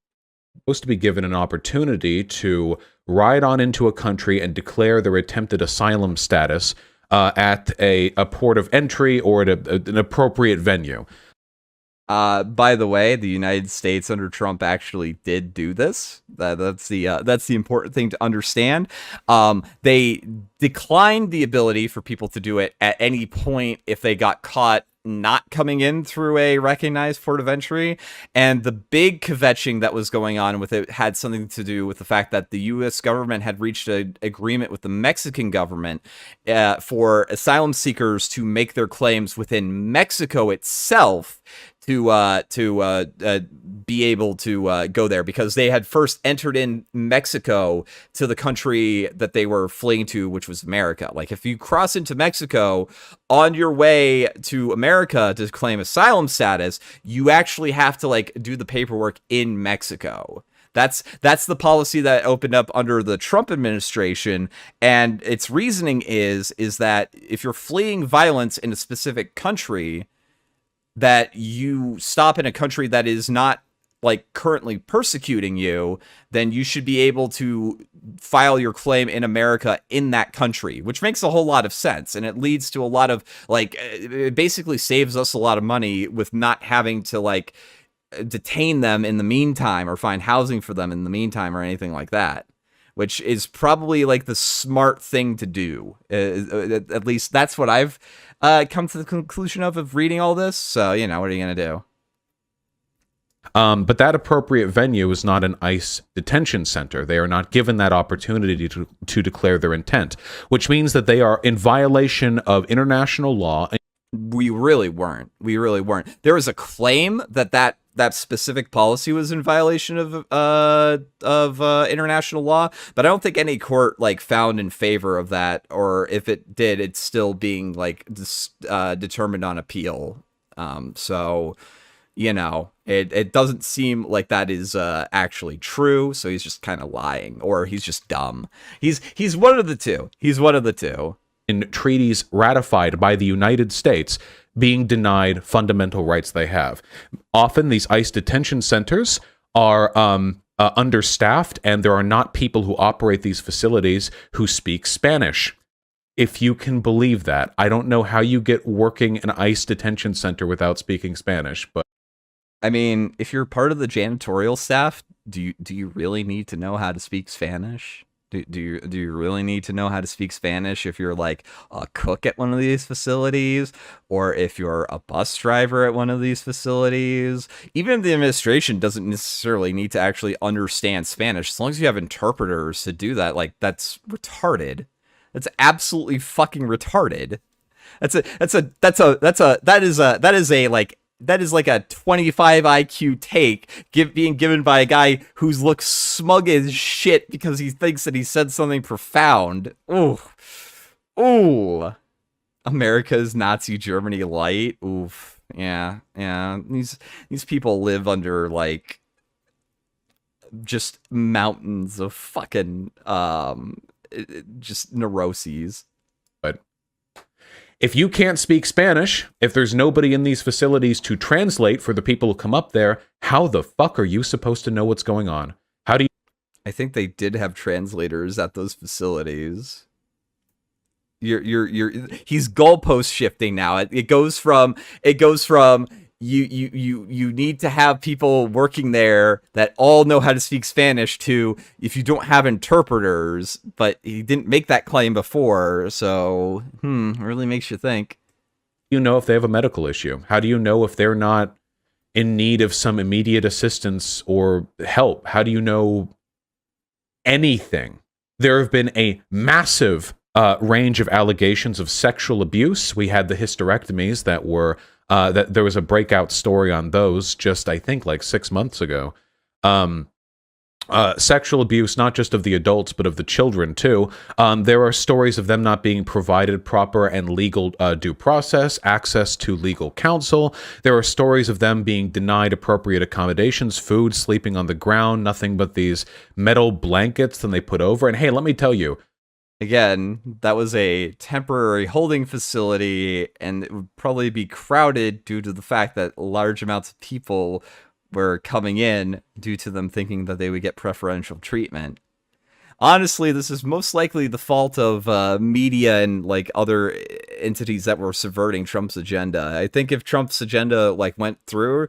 to be given an opportunity to ride on into a country and declare their attempted asylum status at a port of entry or at an appropriate venue. By the way, the United States under Trump actually did do this. That's the important thing to understand. They declined the ability for people to do it at any point if they got caught not coming in through a recognized port of entry. And the big kvetching that was going on with it had something to do with the fact that the U.S. government had reached an agreement with the Mexican government for asylum seekers to make their claims within Mexico itself be able to go there, because they had first entered in Mexico to the country that they were fleeing to, which was America. Like, if you cross into Mexico on your way to America to claim asylum status, you actually have to like do the paperwork in Mexico. That's the policy that opened up under the Trump administration, and its reasoning is that if you're fleeing violence in a specific country, that you stop in a country that is not like currently persecuting you, then you should be able to file your claim in America in that country, which makes a whole lot of sense. And it leads to a lot of like, it basically saves us a lot of money with not having to like detain them in the meantime or find housing for them in the meantime or anything like that, which is probably like the smart thing to do. At least that's what I've come to the conclusion of reading all this. So, you know, what are you going to do? But that appropriate venue is not an ICE detention center. They are not given that opportunity to declare their intent, which means that they are in violation of international law. We really weren't. There was a claim that specific policy was in violation of international law, but I don't think any court like found in favor of that, or if it did, it's still being like determined on appeal. So, you know, it doesn't seem like that is actually true. So he's just kind of lying, or he's just dumb. He's one of the two. In treaties ratified by the United States being denied fundamental rights they have. Often these ICE detention centers are understaffed, and there are not people who operate these facilities who speak Spanish. If you can believe that. I don't know how you get working an ICE detention center without speaking Spanish, but I mean, if you're part of the janitorial staff, do you really need to know how to speak Spanish? Do you really need to know how to speak Spanish if you're like a cook at one of these facilities, or if you're a bus driver at one of these facilities? Even the administration doesn't necessarily need to actually understand Spanish, as long as you have interpreters to do that. Like, that's retarded. That's absolutely fucking retarded. That is like a 25 IQ take being given by a guy who looks smug as shit because he thinks that he said something profound. Ooh. America's Nazi Germany light. Oof. Yeah. These people live under like just mountains of fucking just neuroses. But if you can't speak Spanish, if there's nobody in these facilities to translate for the people who come up there, how the fuck are you supposed to know what's going on? How do you... I think they did have translators at those facilities. He's goalpost shifting now. It goes from you need to have people working there that all know how to speak Spanish to if you don't have interpreters, but he didn't make that claim before, so it really makes you think. You know if they have a medical issue? How do you know if they're not in need of some immediate assistance or help? How do you know anything? There have been a massive range of allegations of sexual abuse. We had the hysterectomies that were that there was a breakout story on those just, I think, like 6 months ago. Sexual abuse, not just of the adults, but of the children, too. There are stories of them not being provided proper and legal due process, access to legal counsel. There are stories of them being denied appropriate accommodations, food, sleeping on the ground, nothing but these metal blankets that they put over. And hey, let me tell you, again, that was a temporary holding facility, and it would probably be crowded due to the fact that large amounts of people were coming in due to them thinking that they would get preferential treatment. Honestly, this is most likely the fault of media and like other entities that were subverting Trump's agenda. I think if Trump's agenda like went through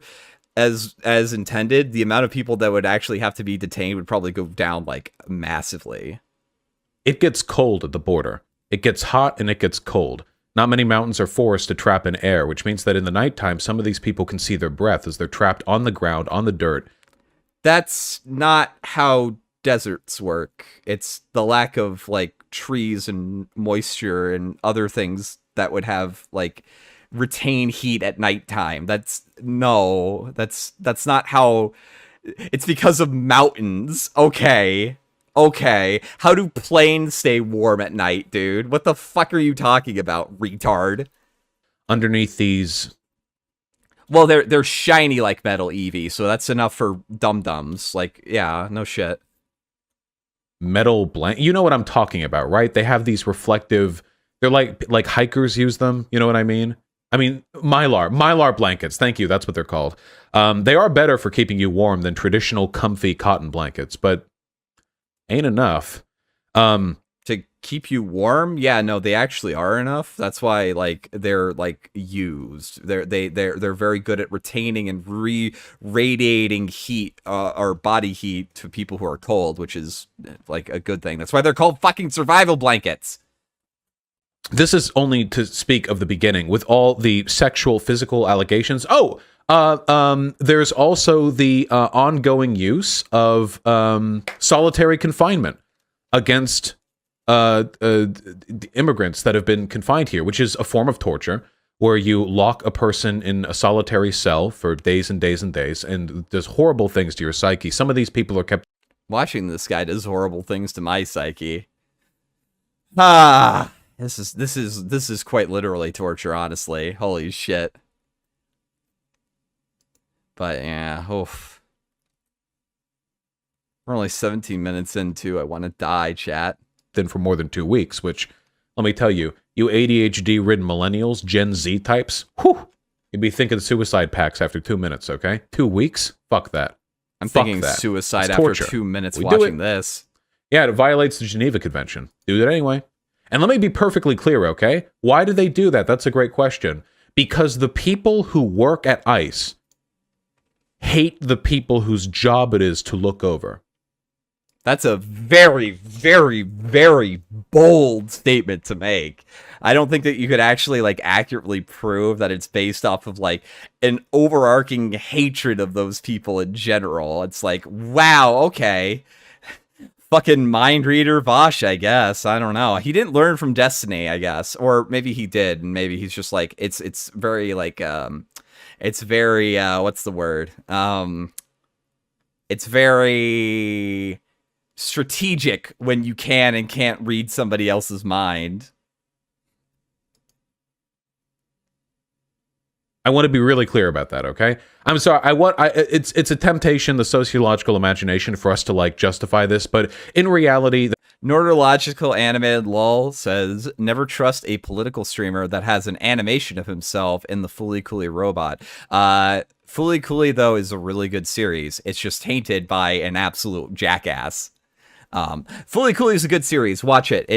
as intended, the amount of people that would actually have to be detained would probably go down like massively. It gets cold at the border. It gets hot and it gets cold. Not many mountains are forests to trap in air, which means that in the nighttime, some of these people can see their breath as they're trapped on the ground, on the dirt. That's not how deserts work. It's the lack of like trees and moisture and other things that would have like retain heat at nighttime. That's not how. It's because of mountains. Okay. Okay. How do planes stay warm at night, dude? What the fuck are you talking about, retard? Underneath these. Well, they're shiny like metal, Eevee, so that's enough for dum-dums. Like, yeah, no shit. Metal blank. You know what I'm talking about, right? They have these reflective. They're like hikers use them. You know what I mean? I mean, Mylar blankets. Thank you. That's what they're called. They are better for keeping you warm than traditional comfy cotton blankets, but ain't enough. To keep you warm? Yeah, no, they actually are enough. That's why like they're like used. They're very good at retaining and radiating heat or body heat to people who are cold, which is like a good thing. That's why they're called fucking survival blankets. This is only to speak of the beginning with all the sexual, physical allegations. Oh, there's also the ongoing use of solitary confinement against immigrants that have been confined here, which is a form of torture where you lock a person in a solitary cell for days and days and days and does horrible things to your psyche. Some of these people are kept. Watching this guy does horrible things to my psyche. Ah. This is quite literally torture, honestly. Holy shit. But yeah, oof. We're only 17 minutes into I want to die, chat. Then for more than 2 weeks, which, let me tell you, you ADHD-ridden millennials, Gen Z types, whew, you'd be thinking suicide packs after 2 minutes, okay? 2 weeks? Fuck that. I'm thinking suicide after 2 minutes watching this. Yeah, it violates the Geneva Convention. Do that anyway. And let me be perfectly clear, okay? Why do they do that? That's a great question. Because the people who work at ICE hate the people whose job it is to look over. That's a very, very, very bold statement to make. I don't think that you could actually, like, accurately prove that it's based off of, like, an overarching hatred of those people in general. It's like, wow, okay. Fucking mind reader Vaush, I guess. I don't know. He didn't learn from Destiny, I guess. Or maybe he did, and maybe he's just like, it's very, like, it's very, what's the word? It's very strategic when you can and can't read somebody else's mind. I want to be really clear about that, okay? I'm sorry. It's a temptation, the sociological imagination, for us to like justify this, but in reality, Nordological animated lol says, never trust a political streamer that has an animation of himself in the Fooly Cooly robot. Fooly Cooly though is a really good series. It's just tainted by an absolute jackass. Fooly Cooly is a good series. Watch it.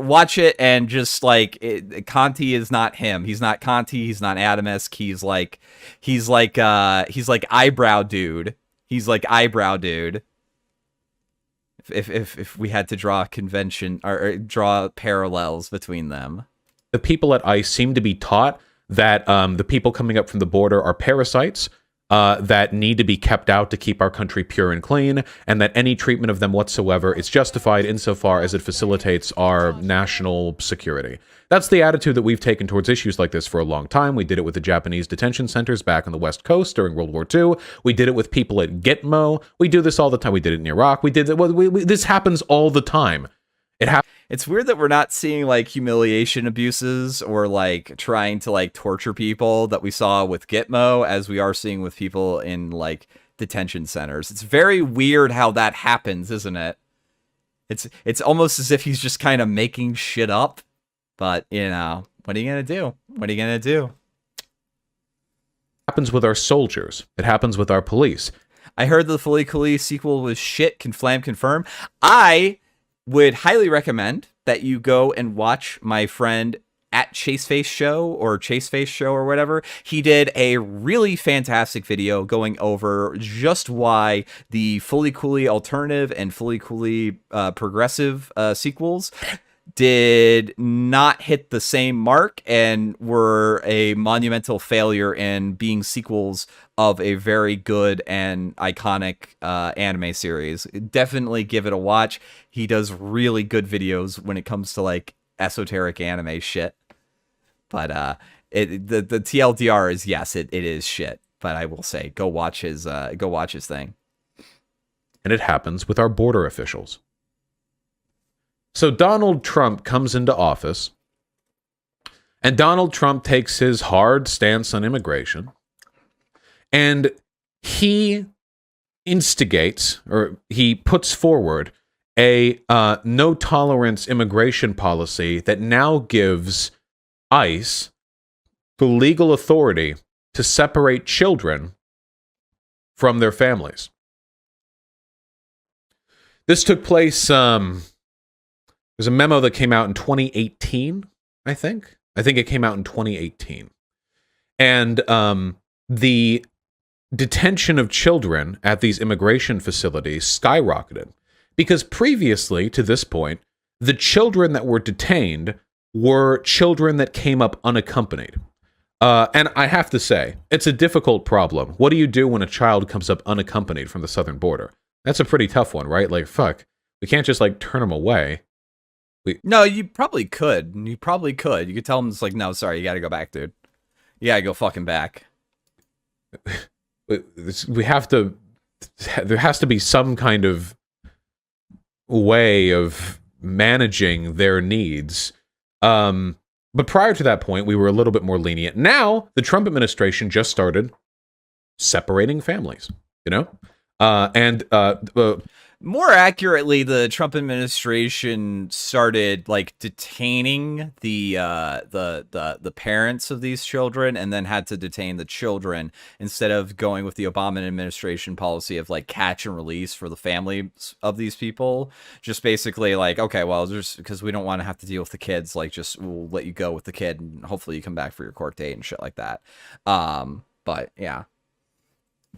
Watch it and just like Conti is not him. He's not Conti. He's not Adamus. He's like eyebrow dude. He's like eyebrow dude. If we had to draw a convention or draw parallels between them, the people at ICE seem to be taught that the people coming up from the border are parasites. That need to be kept out to keep our country pure and clean, and that any treatment of them whatsoever is justified insofar as it facilitates our national security. That's the attitude that we've taken towards issues like this for a long time. We did it with the Japanese detention centers back on the West Coast during World War II. We did it with people at Gitmo. We do this all the time. We did it in Iraq. We did it. This happens all the time. It's weird that we're not seeing like humiliation abuses or like trying to like torture people that we saw with Gitmo as we are seeing with people in like detention centers. It's very weird how that happens, isn't it? It's almost as if he's just kind of making shit up. But, you know, what are you going to do? What are you going to do? It happens with our soldiers. It happens with our police. I heard the Fooly Cooly sequel was shit. Can Flam confirm? I would highly recommend that you go and watch my friend at Chaseface Show or whatever. He did a really fantastic video going over just why the Fooly Cooly alternative and Fooly Cooly progressive sequels did not hit the same mark and were a monumental failure in being sequels of a very good and iconic anime series. Definitely give it a watch. He does really good videos when it comes to like esoteric anime shit. But the TLDR is yes, it is shit. But I will say, go watch his thing. And it happens with our border officials. So Donald Trump comes into office, and Donald Trump takes his hard stance on immigration, and he instigates, or he puts forward, a no-tolerance immigration policy that now gives ICE the legal authority to separate children from their families. This took place, there's a memo that came out in 2018, I think. I think it came out in 2018. And the detention of children at these immigration facilities skyrocketed. Because previously to this point, the children that were detained were children that came up unaccompanied. And I have to say, it's a difficult problem. What do you do when a child comes up unaccompanied from the southern border? That's a pretty tough one, right? Like, fuck. We can't just, like, turn them away. No, you probably could. You probably could. You could tell them, it's like, no, sorry, you gotta go back, dude. You gotta go fucking back. We have to... There has to be some kind of way of managing their needs. But prior to that point, we were a little bit more lenient. Now, the Trump administration just started separating families, you know? More accurately, the Trump administration started like detaining the parents of these children, and then had to detain the children instead of going with the Obama administration policy of like catch and release for the families of these people. Just basically like, okay, well, just because we don't want to have to deal with the kids, like just we'll let you go with the kid, and hopefully you come back for your court date and shit like that. But yeah.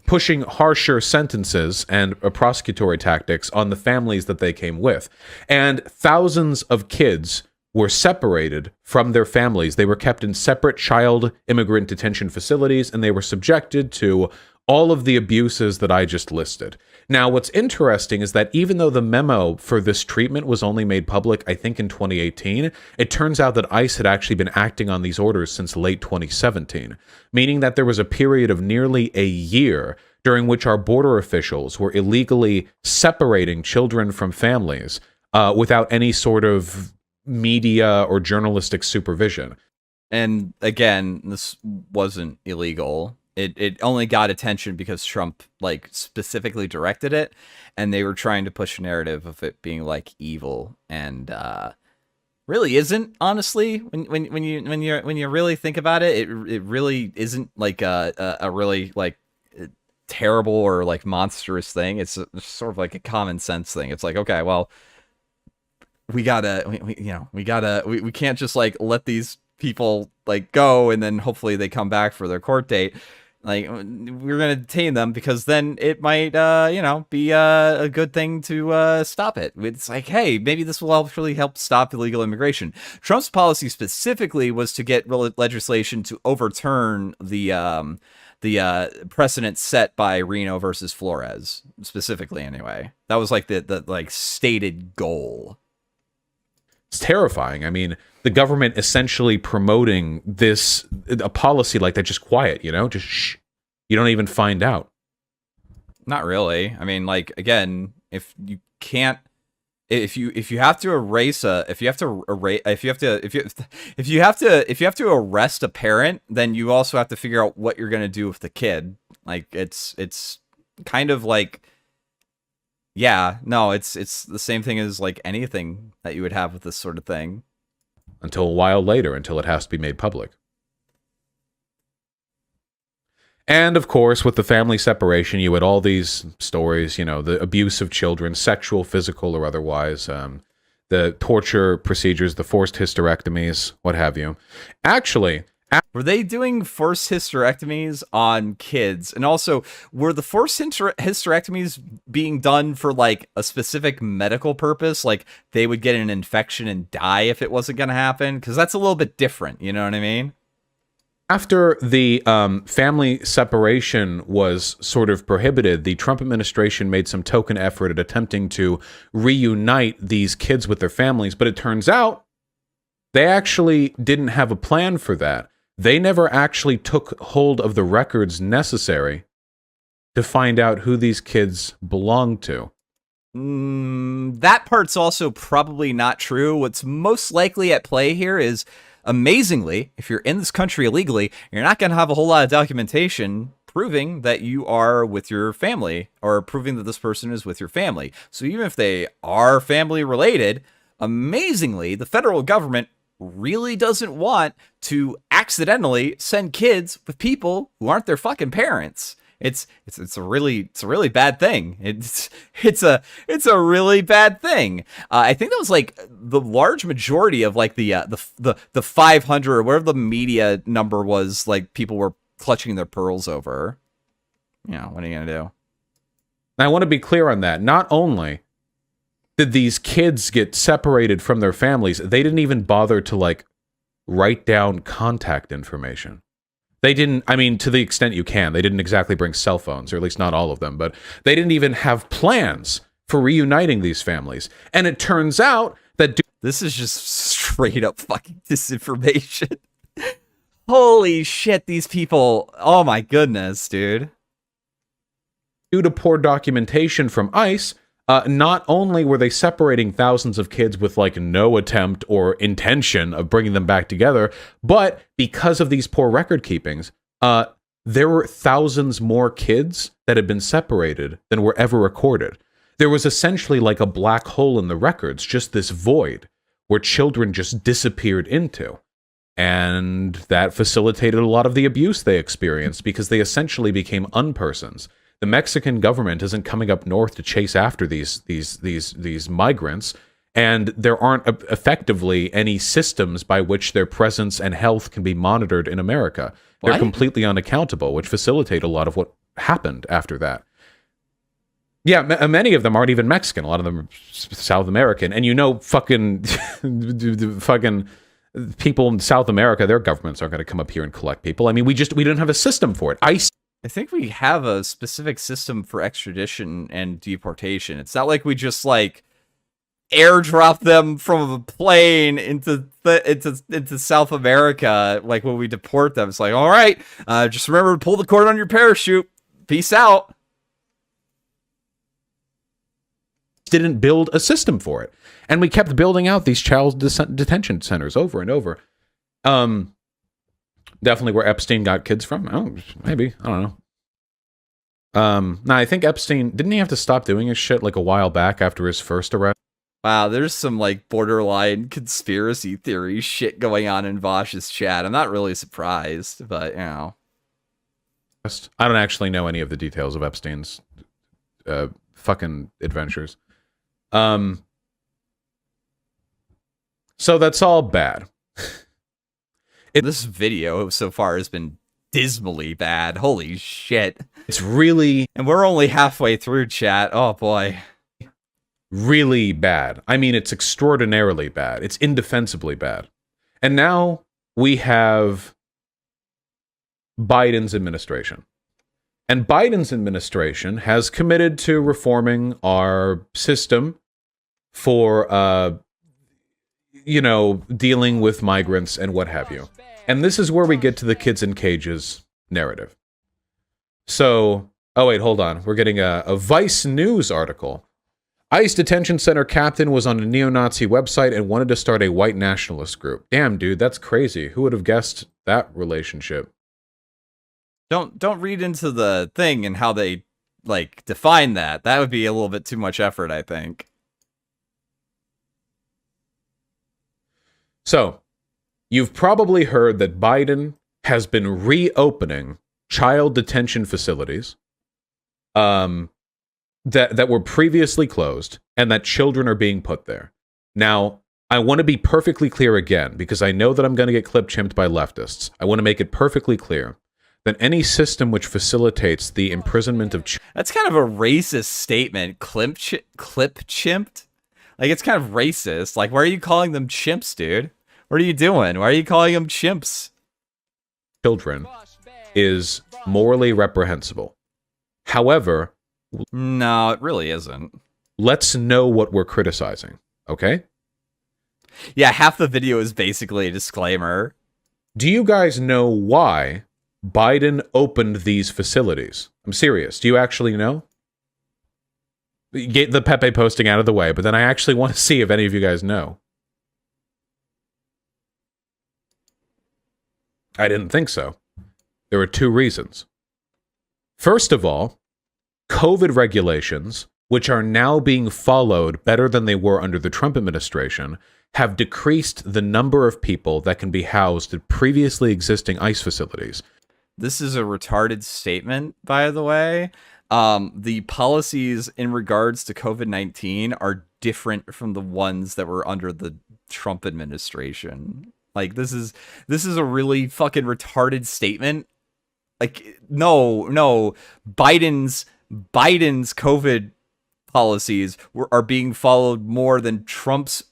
Pushing harsher sentences and prosecutory tactics on the families that they came with. And thousands of kids were separated from their families. They were kept in separate child immigrant detention facilities, and they were subjected to all of the abuses that I just listed. Now, what's interesting is that even though the memo for this treatment was only made public, I think, in 2018, it turns out that ICE had actually been acting on these orders since late 2017, meaning that there was a period of nearly a year during which our border officials were illegally separating children from families without any sort of media or journalistic supervision. And again, this wasn't illegal. It only got attention because Trump like specifically directed it, and they were trying to push a narrative of it being like evil, and really isn't, honestly. When you really think about it, it really isn't like a really like terrible or like monstrous thing. It's sort of like a common sense thing. It's like, okay, well, we can't just like let these people like go and then hopefully they come back for their court date. Like, we're going to detain them because then it might, be a good thing to stop it. It's like, hey, maybe this will really help stop illegal immigration. Trump's policy specifically was to get legislation to overturn the precedent set by Reno versus Flores, specifically anyway. That was like the like stated goal. It's terrifying. I mean, the government essentially promoting a policy like that, just quiet, just shh. You don't even find out. Not really. I mean, like, again, if you have to arrest a parent, then you also have to figure out what you're going to do with the kid. Like, it's kind of like, yeah, no, it's the same thing as like anything that you would have with this sort of thing. Until a while later, until it has to be made public. And of course, with the family separation, you had all these stories, the abuse of children, sexual, physical, or otherwise, the torture procedures, the forced hysterectomies, what have you. Actually, were they doing forced hysterectomies on kids? And also, were the forced hysterectomies being done for like a specific medical purpose? Like they would get an infection and die if it wasn't going to happen? Because that's a little bit different. You know what I mean? After the family separation was sort of prohibited, the Trump administration made some token effort at attempting to reunite these kids with their families. But it turns out they actually didn't have a plan for that. they never actually took hold of the records necessary to find out who these kids belonged to. That part's also probably not true. What's most likely at play here is, amazingly, if you're in this country illegally, you're not going to have a whole lot of documentation proving that you are with your family, or proving that this person is with your family. So even if they are family related, amazingly, the federal government really doesn't want to accidentally send kids with people who aren't their fucking parents. It's a really bad thing. It's a really bad thing. I think that was like the large majority of like the 500 or whatever the media number was, like people were clutching their pearls over. You know, what are you gonna do? I want to be clear on that. Not only did these kids get separated from their families, they didn't even bother to like write down contact information. They didn't, I mean, to the extent you can, they didn't exactly bring cell phones, or at least not all of them, but they didn't even have plans for reuniting these families. And it turns out that... This is just straight up fucking disinformation. Holy shit, these people. Oh my goodness, dude. Due to poor documentation from ICE, not only were they separating thousands of kids with like no attempt or intention of bringing them back together, but because of these poor record keepings, there were thousands more kids that had been separated than were ever recorded. There was essentially like a black hole in the records, just this void where children just disappeared into. And that facilitated a lot of the abuse they experienced because they essentially became unpersons. The Mexican government isn't coming up north to chase after these migrants, and there aren't effectively any systems by which their presence and health can be monitored in America. They're completely unaccountable, which facilitate a lot of what happened after that. Yeah, many of them aren't even Mexican. A lot of them are South American, and you know, fucking people in South America, their governments aren't going to come up here and collect people. I mean, we don't have a system for it. I think we have a specific system for extradition and deportation. It's not like we just like airdrop them from a plane into South America. Like when we deport them, it's like, all right, just remember to pull the cord on your parachute. Peace out. Didn't build a system for it, and we kept building out these child detention centers over and over. Definitely where Epstein got kids from. Oh, maybe. I don't know. No, I think Epstein, didn't he have to stop doing his shit like a while back after his first arrest? Wow, there's some like borderline conspiracy theory shit going on in Vaush's chat. I'm not really surprised, but you know. I don't actually know any of the details of Epstein's fucking adventures. So that's all bad. This video so far has been dismally bad. Holy shit. It's really... And we're only halfway through, chat. Oh, boy. Really bad. I mean, it's extraordinarily bad. It's indefensibly bad. And now we have Biden's administration. And Biden's administration has committed to reforming our system for, dealing with migrants and what have you. And this is where we get to the kids in cages narrative. So, oh wait, hold on. We're getting a Vice News article. ICE detention center captain was on a neo-Nazi website and wanted to start a white nationalist group. Damn, dude, that's crazy. Who would have guessed that relationship? Don't read into the thing and how they like define that. That would be a little bit too much effort, I think. So, you've probably heard that Biden has been reopening child detention facilities that were previously closed and that children are being put there. Now, I want to be perfectly clear again, because I know that I'm going to get clip-chimped by leftists. I want to make it perfectly clear that any system which facilitates the imprisonment of... That's kind of a racist statement, clip-chimped. Like, it's kind of racist. Like, why are you calling them chimps, dude? What are you doing? Why are you calling them chimps? Children is morally reprehensible. However... No, it really isn't. Let's know what we're criticizing, okay? Yeah, half the video is basically a disclaimer. Do you guys know why Biden opened these facilities? I'm serious. Do you actually know? Get the Pepe posting out of the way, but then I actually want to see if any of you guys know. I didn't think so. There were two reasons. First of all, COVID regulations, which are now being followed better than they were under the Trump administration, have decreased the number of people that can be housed at previously existing ICE facilities. This is a retarded statement, by the way. The policies in regards to COVID-19 are different from the ones that were under the Trump administration. Like, this is a really fucking retarded statement. Like, no, Biden's COVID policies are being followed more than Trump's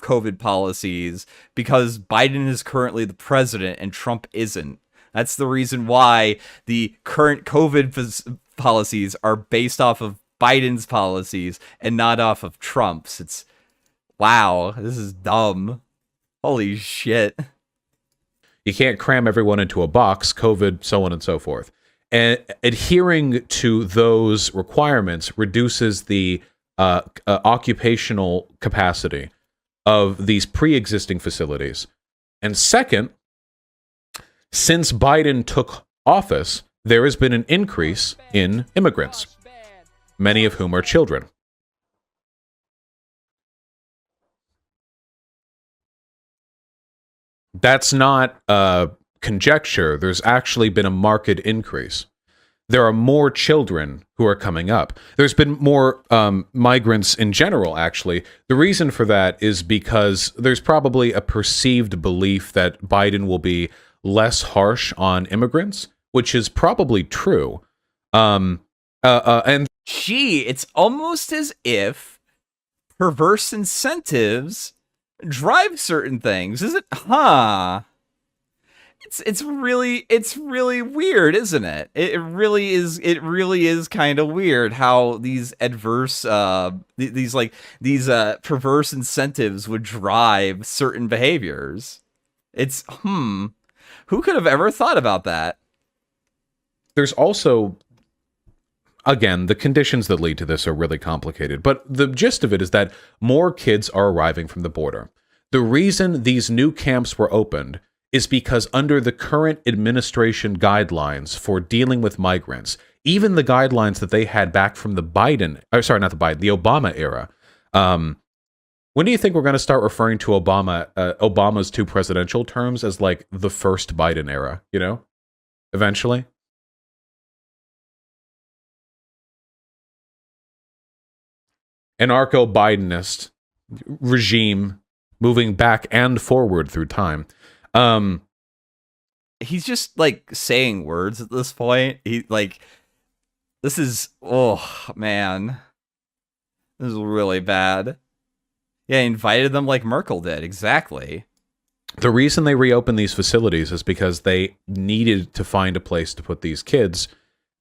COVID policies because Biden is currently the president and Trump isn't. That's the reason why the current COVID policies are based off of Biden's policies and not off of Trump's. It's wow, this is dumb. Holy shit. You can't cram everyone into a box, COVID, so on and so forth. And adhering to those requirements reduces the occupational capacity of these pre-existing facilities. And second, since Biden took office, there has been an increase in immigrants, many of whom are children. That's not conjecture. There's actually been a marked increase. There are more children who are coming up. There's been more migrants in general, actually. The reason for that is because there's probably a perceived belief that Biden will be less harsh on immigrants, which is probably true. And gee, it's almost as if perverse incentives drive certain things. Is it? Huh. It's really weird, isn't it? It really is kind of weird how these adverse these perverse incentives would drive certain behaviors. It's who could have ever thought about that? There's also, again, the conditions that lead to this are really complicated, but the gist of it is that more kids are arriving from the border. The reason these new camps were opened is because under the current administration guidelines for dealing with migrants, even the guidelines that they had back from the Obama era. When do you think we're going to start referring to Obama's two presidential terms as like the first Biden era, you know, eventually? Anarcho-Bidenist regime moving back and forward through time. He's just like saying words at this point. This is, oh man, this is really bad. Yeah, he invited them like Merkel did. Exactly. The reason they reopened these facilities is because they needed to find a place to put these kids,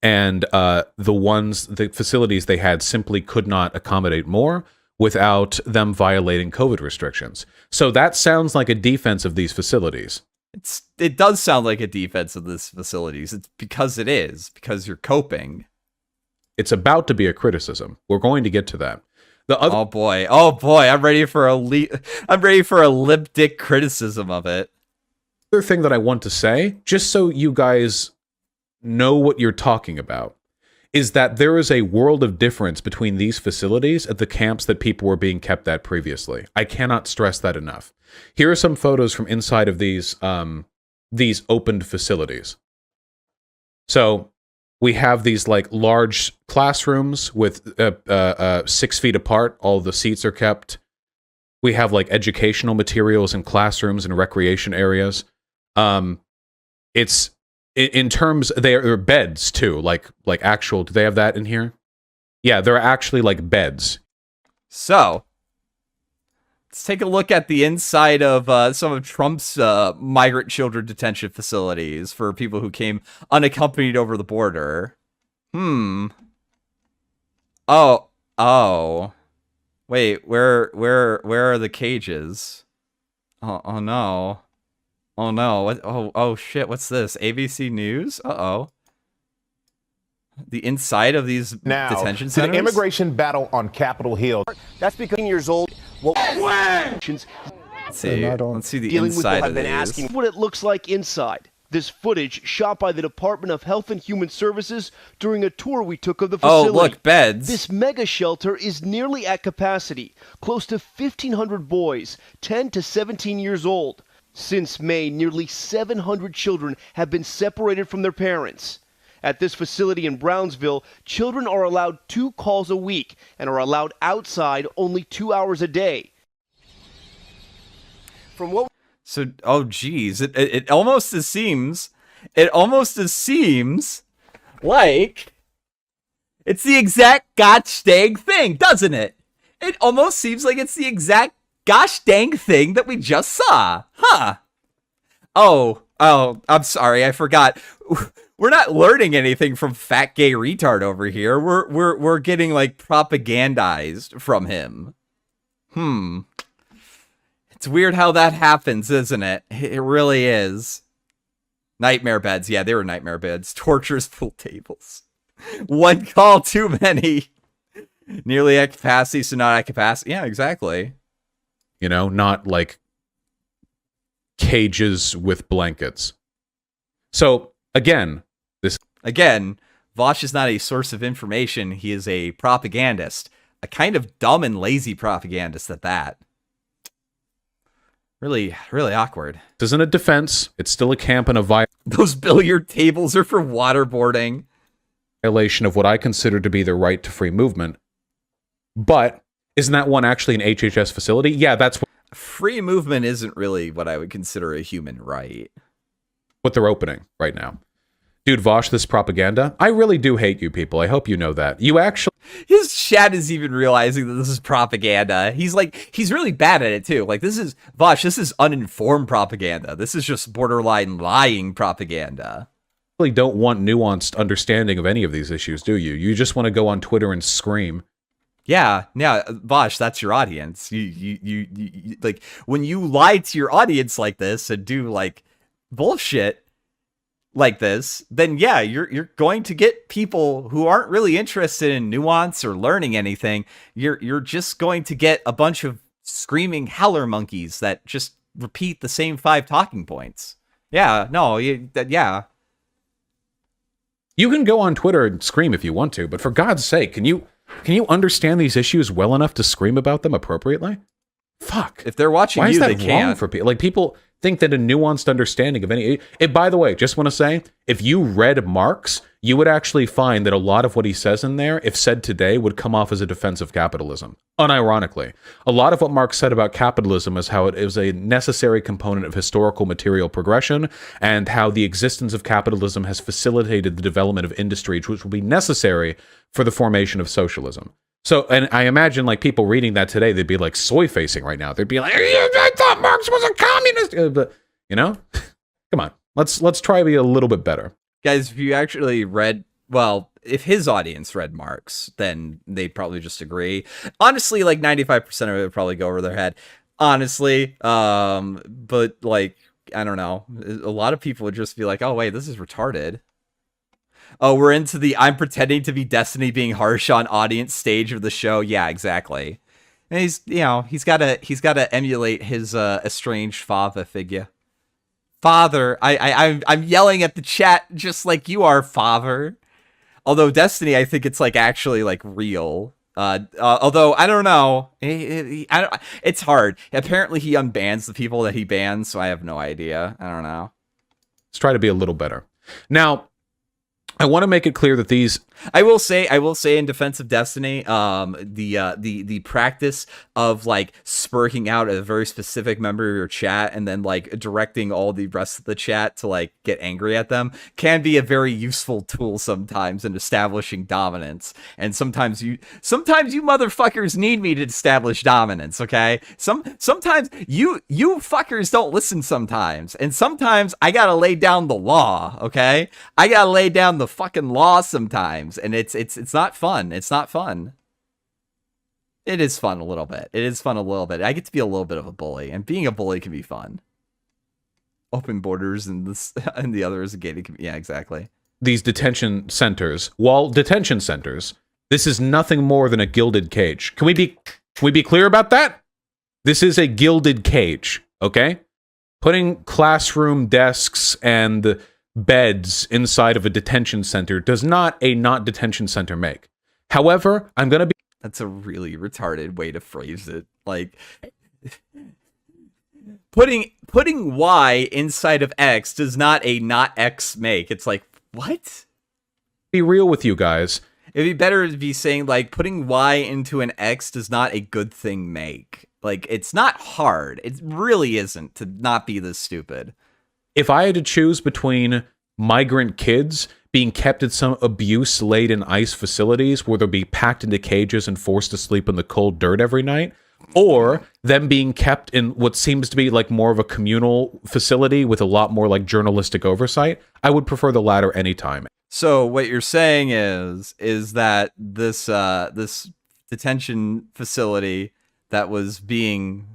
and the facilities they had simply could not accommodate more without them violating COVID restrictions. So that sounds like a defense of these facilities. It does sound like a defense of these facilities. It's because you're coping. It's about to be a criticism. We're going to get to that. Oh boy, I'm ready for a lip dick criticism of it. Other thing that I want to say, just so you guys know what you're talking about, is that there is a world of difference between these facilities at the camps that people were being kept at previously. I cannot stress that enough. Here are some photos from inside of these opened facilities. So we have these like large classrooms with 6 feet apart. All the seats are kept. We have like educational materials in classrooms and recreation areas. It's in terms, they're beds too, like actual, do they have that in here? Yeah, they're actually like beds. So, let's take a look at the inside of some of Trump's migrant children detention facilities for people who came unaccompanied over the border. Oh. Wait, where are the cages? Oh no. Oh no! What? Oh shit! What's this? ABC News? Uh-oh. The inside of these detention centers? The immigration battle on Capitol Hill. That's because years old. Well, Let's see. Let's see the inside of these. What it looks like inside. This footage shot by the Department of Health and Human Services during a tour we took of the facility. Oh, look, beds. This mega shelter is nearly at capacity. Close to 1,500 boys, 10 to 17 years old. Since May, nearly 700 children have been separated from their parents. At this facility in Brownsville, children are allowed 2 calls a week and are allowed outside only 2 hours a day. From what So, oh geez, it almost seems like it's the exact gosh dang thing, doesn't it? It almost seems like it's the exact gosh dang thing that we just saw, huh? Oh, I'm sorry, I forgot. We're not learning anything from fat gay retard over here. We're getting like propagandized from him. It's weird how that happens, isn't it? It really is. Nightmare beds. Yeah, they were nightmare beds. Torturous pool tables. 1 call too many. Nearly at capacity, so not at capacity. Yeah, exactly. You know, not like cages with blankets. So, again, Vaush is not a source of information. He is a propagandist. A kind of dumb and lazy propagandist at that. Really, really awkward. This isn't a defense. It's still a camp and a Those billiard tables are for waterboarding. violation of what I consider to be the right to free movement. But isn't that one actually an HHS facility? Yeah, that's free movement isn't really what I would consider a human right. what they're opening right now. Dude, Vaush, this propaganda, I really do hate you people. I hope you know that. You actually... His chat is even realizing that this is propaganda. He's really bad at it too. Like, this is, Vaush, this is uninformed propaganda. This is just borderline lying propaganda. Really don't want nuanced understanding of any of these issues, do you? You just want to go on Twitter and scream. Yeah, Vaush, that's your audience. You like, when you lie to your audience like this and do like bullshit like this, then yeah, you're going to get people who aren't really interested in nuance or learning anything. You're just going to get a bunch of screaming howler monkeys that just repeat the same 5 talking points. Yeah, no, yeah. You can go on Twitter and scream if you want to, but for God's sake, can you understand these issues well enough to scream about them appropriately? Fuck. If they're watching Why you, is that they can't. wrong for people? Like, people think that a nuanced understanding of any... by the way, just want to say, if you read Marx, you would actually find that a lot of what he says in there, if said today, would come off as a defense of capitalism. Unironically. A lot of what Marx said about capitalism is how it is a necessary component of historical material progression, and how the existence of capitalism has facilitated the development of industries which will be necessary for the formation of socialism. So, and I imagine, like, people reading that today, they'd be like soy-facing right now. They'd be like, I thought Marx was a communist. But, you know, come on. Let's try to be a little bit better. Guys, if you actually read, well, if his audience read Marx, then they'd probably just agree. Honestly, like 95% of it would probably go over their head. Honestly. But, like, I don't know. A lot of people would just be like, oh, wait, this is retarded. Oh, we're into the I'm pretending to be Destiny being harsh on audience stage of the show. Yeah, exactly. And he's got to emulate his estranged father figure. Father, I'm yelling at the chat just like you are, father. Although Destiny, I think it's like actually like real. Although I don't know, it's hard. Apparently, he unbans the people that he bans, so I have no idea. I don't know. Let's try to be a little better. Now, I want to make it clear that these... I will say in defense of Destiny, the practice of like spurking out a very specific member of your chat and then like directing all the rest of the chat to like get angry at them can be a very useful tool sometimes in establishing dominance. And sometimes you motherfuckers need me to establish dominance, okay? Sometimes you fuckers don't listen sometimes. And sometimes I gotta lay down the law, okay? I gotta lay down the fucking law sometimes. And it's not fun. It's not fun. It is fun a little bit. It is fun a little bit. I get to be a little bit of a bully, and being a bully can be fun. open borders and this and the other is a gated yeah, exactly. These detention centers, while detention centers, this is nothing more than a gilded cage. Can we be clear about that? This is a gilded cage, okay? Putting classroom desks and beds inside of a detention center does not a not detention center make. However, I'm going to be... That's a really retarded way to phrase it. Like, putting Y inside of X does not a not X make. It's like, what? Be real with you guys. It'd be better to be saying, like, putting Y into an X does not a good thing make. Like, it's not hard. It really isn't to not be this stupid. If I had to choose between migrant kids being kept at some abuse-laden ICE facilities where they'll be packed into cages and forced to sleep in the cold dirt every night, or them being kept in what seems to be like more of a communal facility with a lot more like journalistic oversight, I would prefer the latter anytime. So what you're saying is that this this detention facility that was being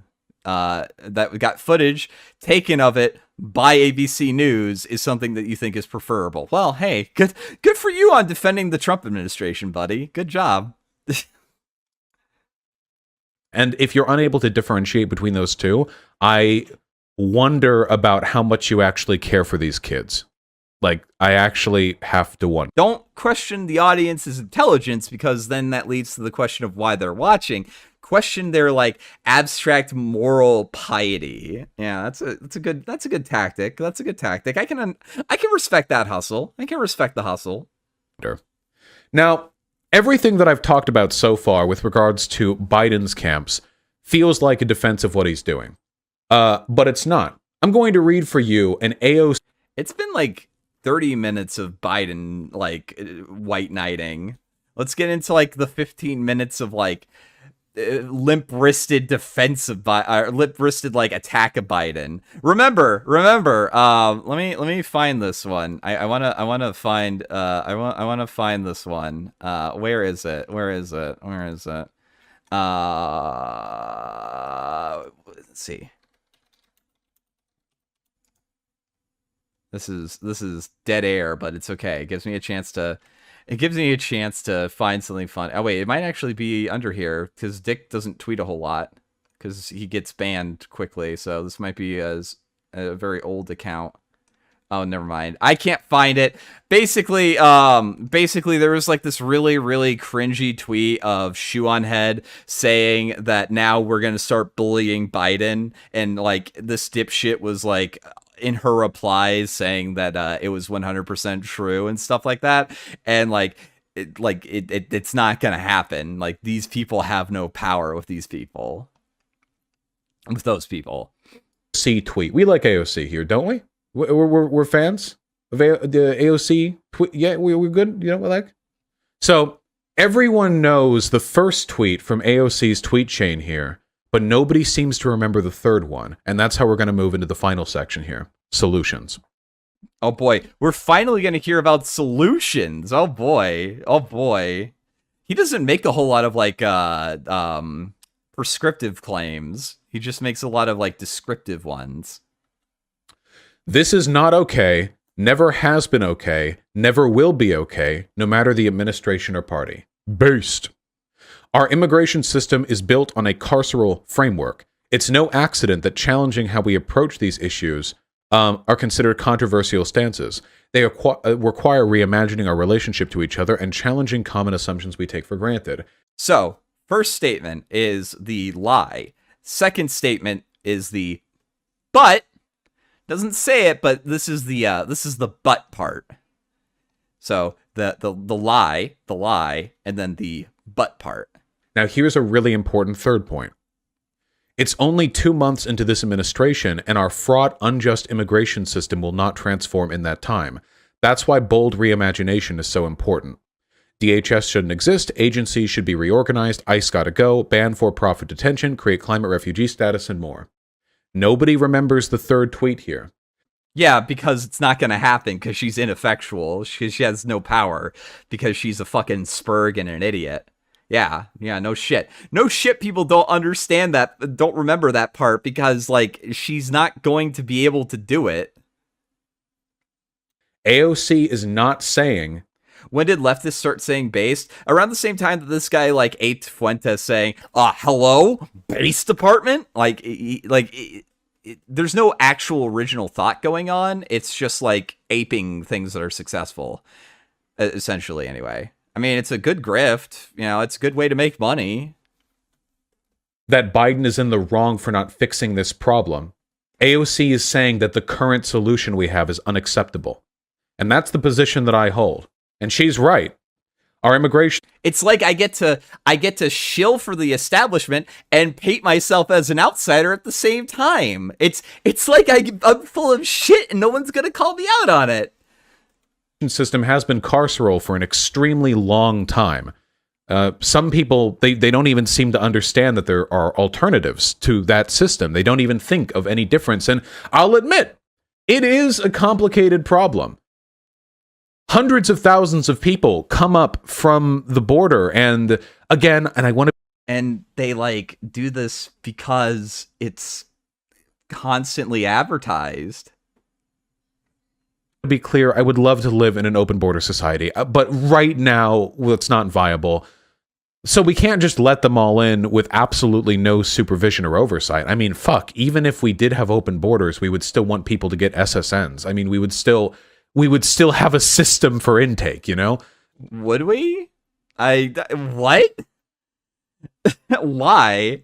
that got footage taken of it by ABC News is something that you think is preferable. Well, hey, good for you on defending the Trump administration, buddy. Good job. And if you're unable to differentiate between those two, I wonder about how much you actually care for these kids. Like, I actually have to wonder. Don't question the audience's intelligence, because then that leads to the question of why they're watching. Question their like abstract moral piety. Yeah, that's a good tactic. That's a good tactic. I can respect that hustle. I can respect the hustle. Now, everything that I've talked about so far with regards to Biden's camps feels like a defense of what he's doing. But it's not. I'm going to read for you an AOC. It's been like 30 minutes of Biden like white knighting. Let's get into like the 15 minutes of like limp-wristed defense of limp-wristed like attack of Biden. Remember. Let me find this one. I want to find this one. Where is it? Let's see. This is dead air, but it's okay. It gives me a chance to find something fun. Oh wait, it might actually be under here because Dick doesn't tweet a whole lot because he gets banned quickly. So this might be a very old account. Oh, never mind. I can't find it. Basically, there was like this really, really cringy tweet of Shoe on Head saying that now we're gonna start bullying Biden, and like this dipshit was like in her replies saying that it was 100% true and stuff like that, and it's not gonna happen. Like, these people have no power with these people, with those people. AOC tweet. We like AOC here, don't we? We're fans of the AOC tweet. Yeah, we're good. You know what I like? So everyone knows the first tweet from AOC's tweet chain here, but nobody seems to remember the third one, and that's how we're going to move into the final section here. Solutions. Oh boy, we're finally going to hear about solutions. Oh boy. He doesn't make a whole lot of like prescriptive claims. He just makes a lot of like descriptive ones. This is not okay, never has been okay, never will be okay, no matter the administration or party. Based. Our immigration system is built on a carceral framework. It's no accident that challenging how we approach these issues are considered controversial stances. They require reimagining our relationship to each other and challenging common assumptions we take for granted. So, first statement is the lie. Second statement is the but. Doesn't say it, but this is the but part. So the lie, and then the but part. Now here's a really important third point. It's only 2 months into this administration, and our fraught, unjust immigration system will not transform in that time. That's why bold reimagination is so important. DHS shouldn't exist, agencies should be reorganized, ICE gotta go, ban for-profit detention, create climate refugee status, and more. Nobody remembers the third tweet here. Yeah, because it's not going to happen because she's ineffectual. She has no power because she's a fucking spurg and an idiot. Yeah, no shit. No shit, people don't understand that, don't remember that part, because, like, she's not going to be able to do it. AOC is not saying... When did leftists start saying based? Around the same time that this guy, like, aped Fuentes saying, hello? Base department? Like, there's no actual original thought going on. It's just, like, aping things that are successful, essentially, anyway. I mean, it's a good grift. You know, it's a good way to make money. That Biden is in the wrong for not fixing this problem. AOC is saying that the current solution we have is unacceptable. And that's the position that I hold. And she's right. Our immigration... It's like I get to shill for the establishment and paint myself as an outsider at the same time. It's like I'm full of shit and no one's going to call me out on it. System has been carceral for an extremely long time. Some people, they don't even seem to understand that there are alternatives to that system. They don't even think of any difference. And I'll admit, it is a complicated problem. Hundreds of thousands of people come up from the border, and again, and I want to... And they, like, do this because it's constantly advertised. To be clear, I would love to live in an open border society, but right now, well, it's not viable. So we can't just let them all in with absolutely no supervision or oversight. I mean, fuck, even if we did have open borders, we would still want people to get SSNs. I mean, we would still have a system for intake, you know? Would we? What? Why?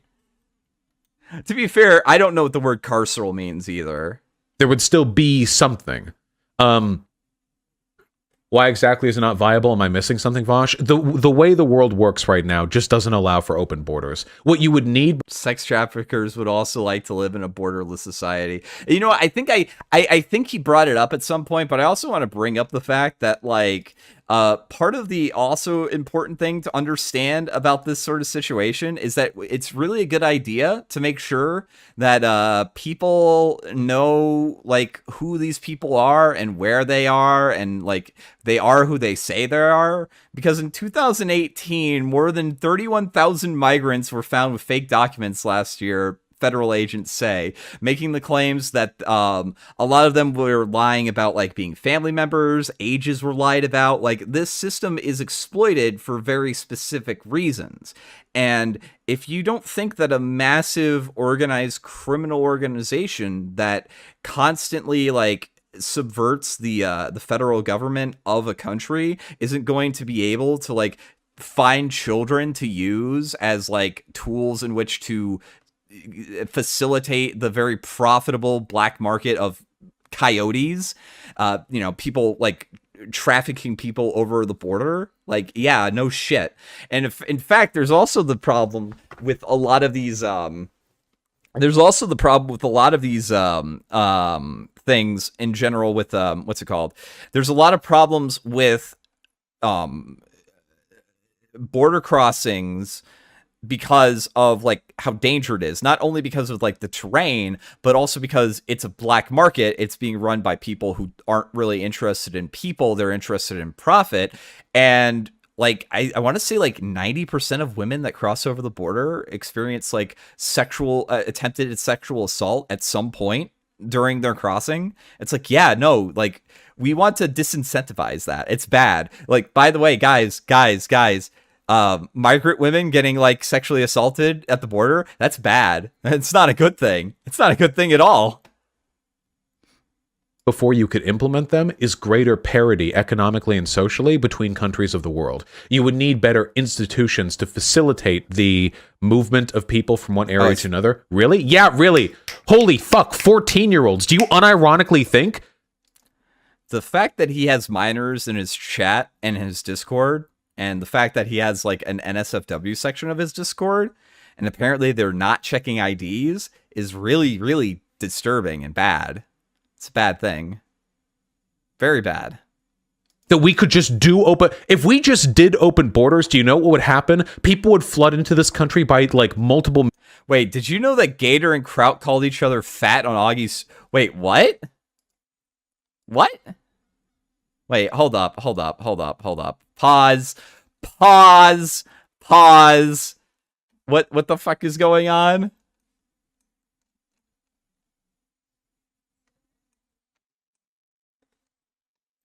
To be fair, I don't know what the word carceral means either. There would still be something. Why exactly is it not viable? Am I missing something, Vaush? The way the world works right now just doesn't allow for open borders. What you would need... Sex traffickers would also like to live in a borderless society. You know, I think I think he brought it up at some point, but I also want to bring up the fact that, like, part of the also important thing to understand about this sort of situation is that it's really a good idea to make sure that people know, like, who these people are and where they are, and, like, they are who they say they are. Because in 2018, more than 31,000 migrants were found with fake documents last year, federal agents say, making the claims that a lot of them were lying about, like, being family members, ages were lied about. Like, this system is exploited for very specific reasons. And if you don't think that a massive organized criminal organization that constantly, like, subverts the federal government of a country isn't going to be able to, like, find children to use as, like, tools in which to facilitate the very profitable black market of coyotes, you know, people, like, trafficking people over the border, like, yeah, no shit. And if, in fact, there's also the problem with a lot of these things in general with what's it called? There's a lot of problems with border crossings because of, like, how dangerous it is, not only because of, like, the terrain, but also because it's a black market. It's being run by people who aren't really interested in people. They're interested in profit. And, like, I want to say, like, 90% of women that cross over the border experience, like, attempted sexual assault at some point during their crossing. It's like, yeah, no, like, we want to disincentivize that. It's bad. Like, by the way, guys, migrant women getting, like, sexually assaulted at the border, that's bad. It's not a good thing. It's not a good thing at all. Before you could implement them is greater parity economically and socially between countries of the world. You would need better institutions to facilitate the movement of people from one area to another. Really? Yeah, really. Holy fuck, 14-year-olds. Do you unironically think? The fact that he has minors in his chat and his Discord, and the fact that he has, like, an NSFW section of his Discord, and apparently they're not checking IDs, is really, really disturbing and bad. It's a bad thing. Very bad. That we could just do open... If we just did open borders, do you know what would happen? People would flood into this country by, like, multiple... Wait, did you know that Gator and Kraut called each other fat on Augie's... Wait, what? What? Wait, hold up. Pause. Pause. What the fuck is going on?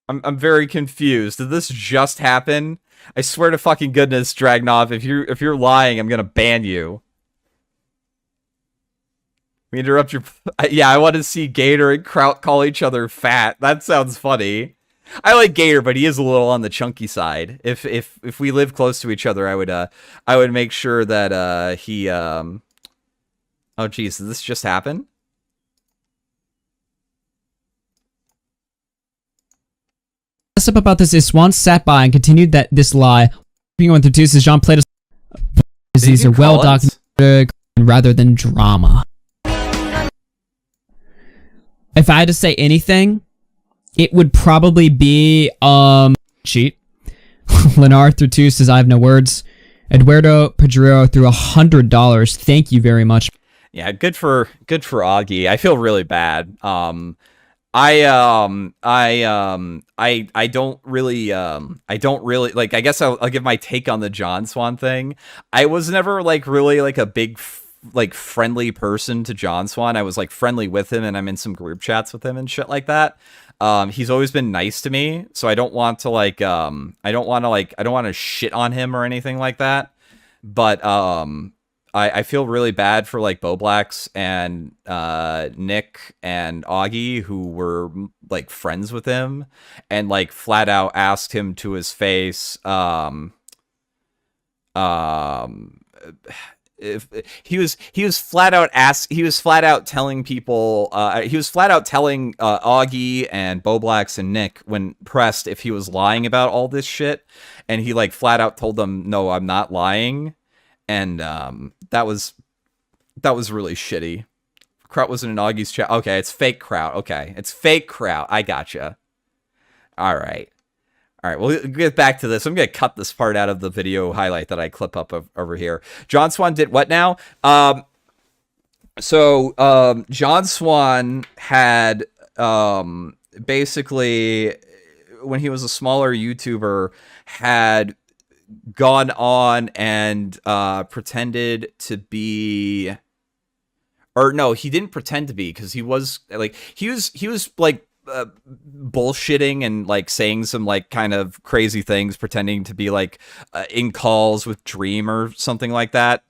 I'm very confused. Did this just happen? I swear to fucking goodness, Dragnov, if you're lying, I'm gonna ban you. We interrupt your. Yeah, I want to see Gator and Kraut call each other fat. That sounds funny. I like Gator, but he is a little on the chunky side. If we live close to each other, I would make sure that he Oh geez, did this just happen? Up about this is Swan sat by and continued that this lie. Being through two says John played a these are well documented rather than drama. If I had to say anything, it would probably be cheat. Lenar through two says I have no words. Eduardo Pedro through $100. Thank you very much. Yeah, good for Augie. I feel really bad. I don't really like, I guess I'll give my take on the John Swan thing. I was never like really like a big like friendly person to John Swan. I was like friendly with him and I'm in some group chats with him and shit like that. He's always been nice to me, so I don't want to like I don't want to shit on him or anything like that. But I feel really bad for like Boblax and Nick and Augie, who were like friends with him and like flat out asked him to his face if he was flat out telling people Augie and Boblax and Nick when pressed if he was lying about all this shit, and he like flat out told them, no, I'm not lying. And that was really shitty. Kraut wasn't in Augie's chat. Okay, it's fake Kraut. Okay, it's fake Kraut. I gotcha. All right, we'll get back to this. I'm going to cut this part out of the video highlight that I clip up over here. John Swan did what now? So John Swan had basically, when he was a smaller YouTuber, had gone on and pretended to be, or no, he didn't pretend to be, because he was like bullshitting and like saying some like kind of crazy things, pretending to be like in calls with Dream or something like that.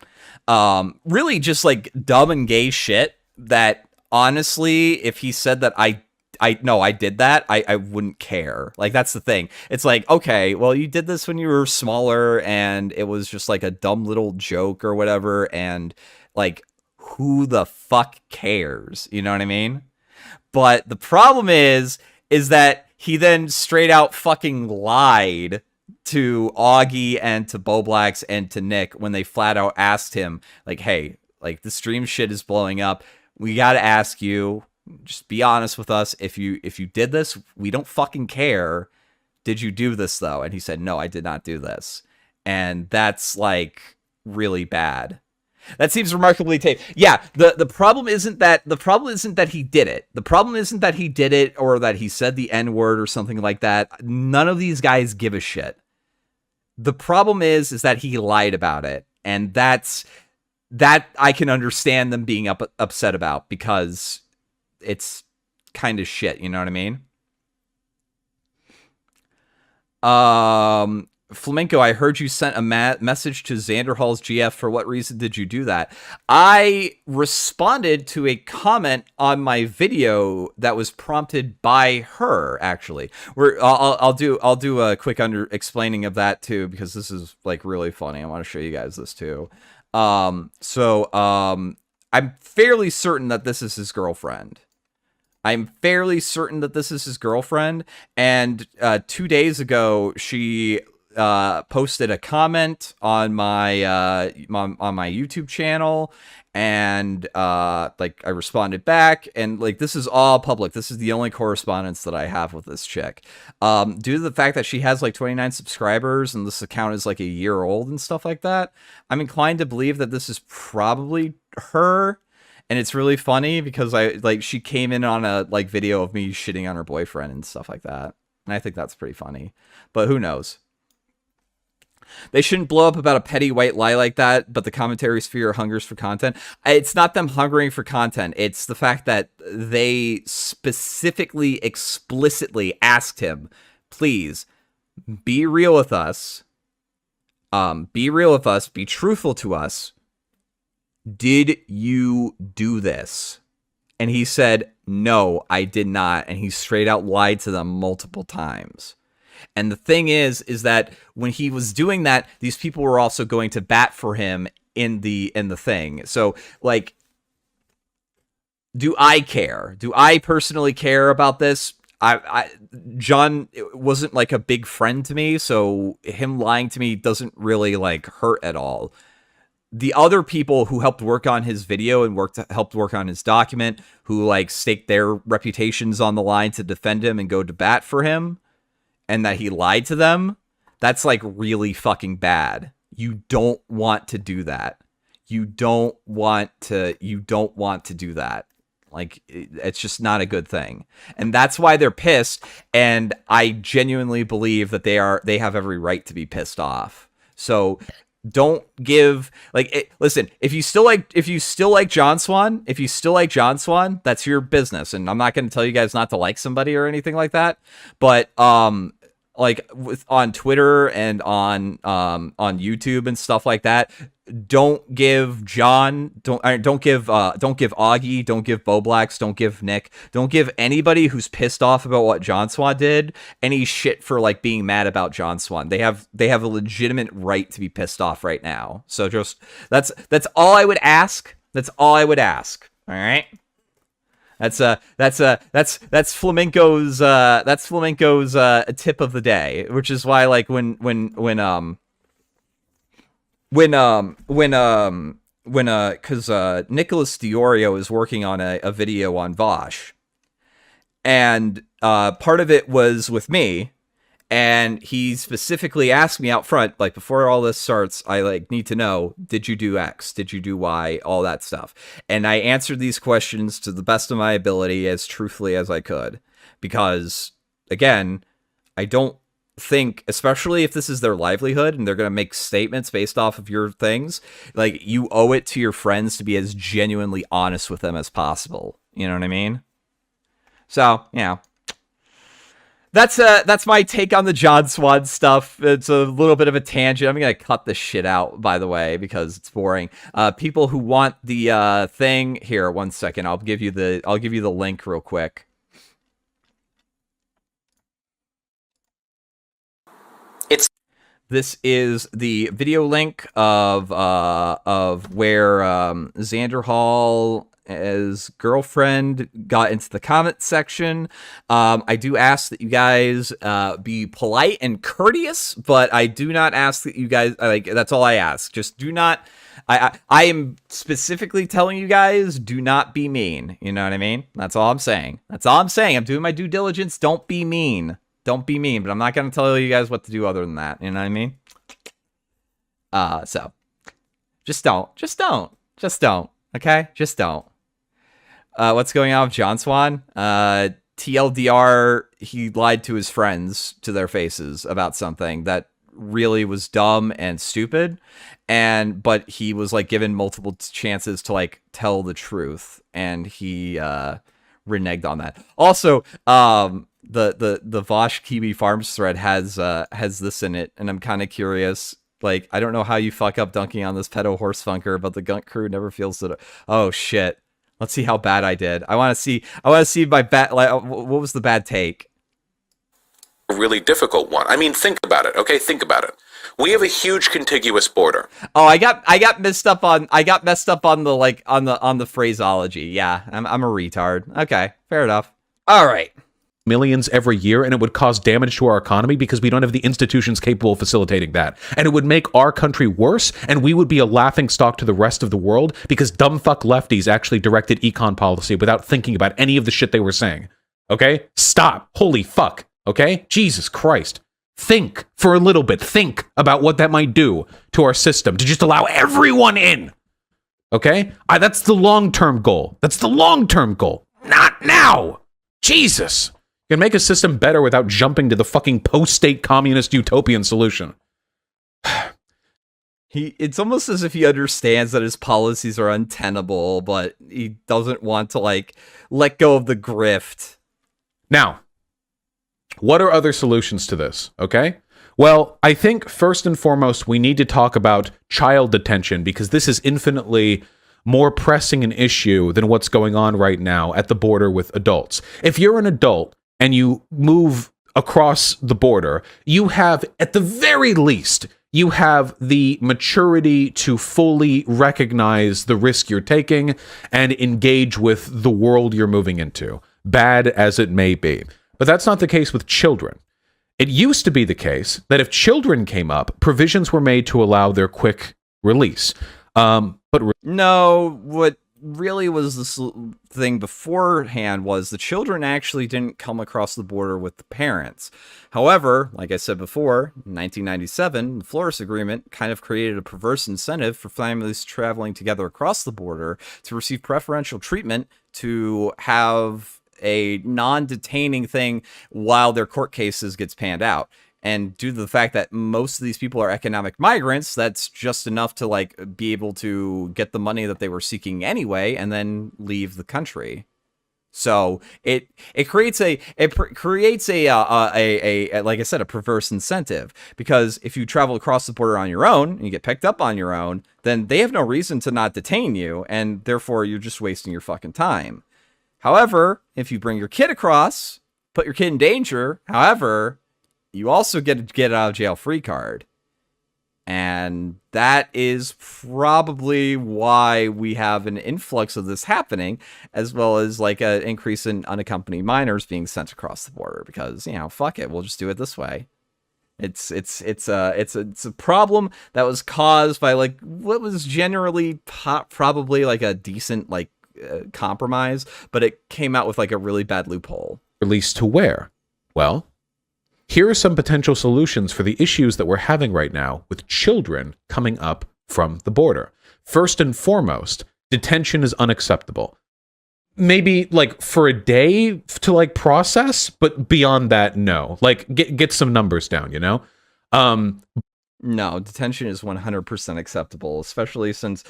Really just like dumb and gay shit that honestly, if he said that I did that, I wouldn't care. Like, that's the thing. It's like, okay, well, you did this when you were smaller and it was just like a dumb little joke or whatever, and like, who the fuck cares? You know what I mean? But the problem is that he then straight out fucking lied to Augie and to Boblax and to Nick when they flat out asked him, like, hey, like, the stream shit is blowing up. We got to ask you, just be honest with us. If you did this, we don't fucking care. Did you do this though? And he said, no, I did not do this. And that's like really bad. That seems remarkably tame. Yeah, the problem isn't that he did it. The problem isn't that he did it or that he said the N-word or something like that. None of these guys give a shit. The problem is that he lied about it. And that I can understand them being upset about, because it's kind of shit, you know what I mean? Flamenco, I heard you sent a message to Xander Hall's GF. For what reason did you do that? I responded to a comment on my video that was prompted by her, actually. I'll do a quick explaining of that too, because this is like really funny. I want to show you guys this too. I'm fairly certain that this is his girlfriend. And 2 days ago, she posted a comment on my YouTube channel, and like I responded back, and like this is all public. This is the only correspondence that I have with this chick. Due to the fact that she has like 29 subscribers and this account is like a year old and stuff like that, I'm inclined to believe that this is probably her. And it's really funny because she came in on a like video of me shitting on her boyfriend and stuff like that. And I think that's pretty funny, but who knows? They shouldn't blow up about a petty white lie like that, but the commentary sphere hungers for content. It's not them hungering for content. It's the fact that they specifically, explicitly asked him, please, be real with us. Be real with us. Be truthful to us. Did you do this? And he said, no, I did not. And he straight out lied to them multiple times. And the thing is that when he was doing that, these people were also going to bat for him in the thing. So, like, do I care? Do I personally care about this? John wasn't like a big friend to me, so him lying to me doesn't really like hurt at all. The other people who helped work on his video and helped work on his document, who like staked their reputations on the line to defend him and go to bat for him, and that he lied to them, that's like really fucking bad. You don't want to do that. You don't want to do that. Like, it's just not a good thing. And that's why they're pissed. And I genuinely believe that they have every right to be pissed off. So don't give, like, listen, if you still like John Swan, that's your business. And I'm not going to tell you guys not to like somebody or anything like that. But, like on Twitter and on YouTube and stuff like that, don't give John, don't give Augie, don't give Boblax, don't give Nick, don't give anybody who's pissed off about what John Swan did any shit for like being mad about John Swan. They have a legitimate right to be pissed off right now. So just that's all I would ask. That's all I would ask. All right. That's Flamenco's tip of the day, which is why like when because Nicholas Diorio is working on a video on Vaush, and part of it was with me, and he specifically asked me out front, like, before all this starts, I like need to know, did you do X? Did you do Y? All that stuff. And I answered these questions to the best of my ability as truthfully as I could, because again, I don't think, especially if this is their livelihood and they're going to make statements based off of your things, like, you owe it to your friends to be as genuinely honest with them as possible. You know what I mean? So, yeah. That's my take on the John Swan stuff. It's a little bit of a tangent. I'm gonna cut this shit out, by the way, because it's boring. People who want the thing here, one second. I'll give you the link real quick. This is the video link of where Xander Hall, his girlfriend, got into the comment section. I do ask that you guys be polite and courteous, but I do not ask that you guys, like, that's all I ask. Just do not, I am specifically telling you guys, do not be mean. You know what I mean? That's all I'm saying. That's all I'm saying. I'm doing my due diligence. Don't be mean. Don't be mean, but I'm not going to tell you guys what to do other than that. You know what I mean? So just don't. Okay? Just don't. What's going on with John Swan? TLDR, he lied to his friends to their faces about something that really was dumb and stupid, but he was like given multiple chances to like tell the truth, and he reneged on that. Also, the Vaush Kiwi Farms thread has this in it, and I'm kind of curious. Like, I don't know how you fuck up dunking on this pedo horse funker, but the Gunk crew never feels that. Oh shit. Let's see how bad I did. I want to see my bad. Like, what was the bad take? A really difficult one. I mean, think about it. Okay, think about it. We have a huge contiguous border. Oh, I got messed up on the like on the phraseology. Yeah, I'm a retard. Okay, fair enough. All right. Millions every year, and it would cause damage to our economy because we don't have the institutions capable of facilitating that. And it would make our country worse, and we would be a laughingstock to the rest of the world because dumb fuck lefties actually directed econ policy without thinking about any of the shit they were saying. Okay? Stop. Holy fuck. Okay? Jesus Christ. Think for a little bit. Think about what that might do to our system to just allow everyone in. Okay? That's the long-term goal. That's the long-term goal. Not now. Jesus. You can make a system better without jumping to the fucking post-state communist utopian solution. It's almost as if he understands that his policies are untenable, but he doesn't want to like let go of the grift. Now, what are other solutions to this? Okay. Well, I think first and foremost, we need to talk about child detention, because this is infinitely more pressing an issue than what's going on right now at the border with adults. If you're an adult and you move across the border, you have, at the very least, you have the maturity to fully recognize the risk you're taking and engage with the world you're moving into, bad as it may be. But that's not the case with children. It used to be the case that if children came up, provisions were made to allow their quick release. No, what really was the thing beforehand was the children actually didn't come across the border with the parents. However, like I said before, in 1997, the Flores Agreement kind of created a perverse incentive for families traveling together across the border to receive preferential treatment, to have a non-detaining thing while their court cases gets panned out. And due to the fact that most of these people are economic migrants, that's just enough to like be able to get the money that they were seeking anyway, and then leave the country. So it creates a like I said, a perverse incentive, because if you travel across the border on your own and you get picked up on your own, then they have no reason to not detain you, and therefore you're just wasting your fucking time. However, if you bring your kid across, put your kid in danger, however, you also get a get out of jail free card. And that is probably why we have an influx of this happening, as well as like an increase in unaccompanied minors being sent across the border, because, you know, fuck it, we'll just do it this way. It's a problem that was caused by like what was generally probably like a decent like compromise, but it came out with like a really bad loophole. Released to where? Well, here are some potential solutions for the issues that we're having right now with children coming up from the border. First and foremost, detention is unacceptable. Maybe like for a day to like process, but beyond that, no. Like get some numbers down, you know? No, detention is 100% acceptable, especially since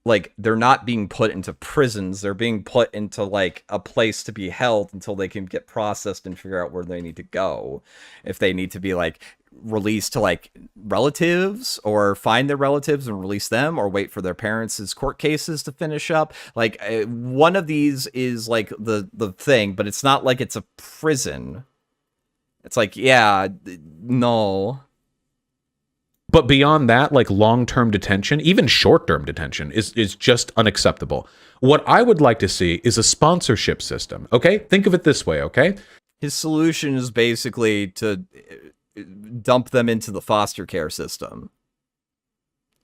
like they're not being put into prisons, they're being put into like a place to be held until they can get processed and figure out where they need to go. If they need to be like released to like relatives, or find their relatives and release them, or wait for their parents' court cases to finish up, like one of these is like the thing, but it's not like it's a prison. It's like, yeah, no. But beyond that, like long-term detention, even short-term detention is just unacceptable. What I would like to see is a sponsorship system, okay? Think of it this way, okay? His solution is basically to dump them into the foster care system.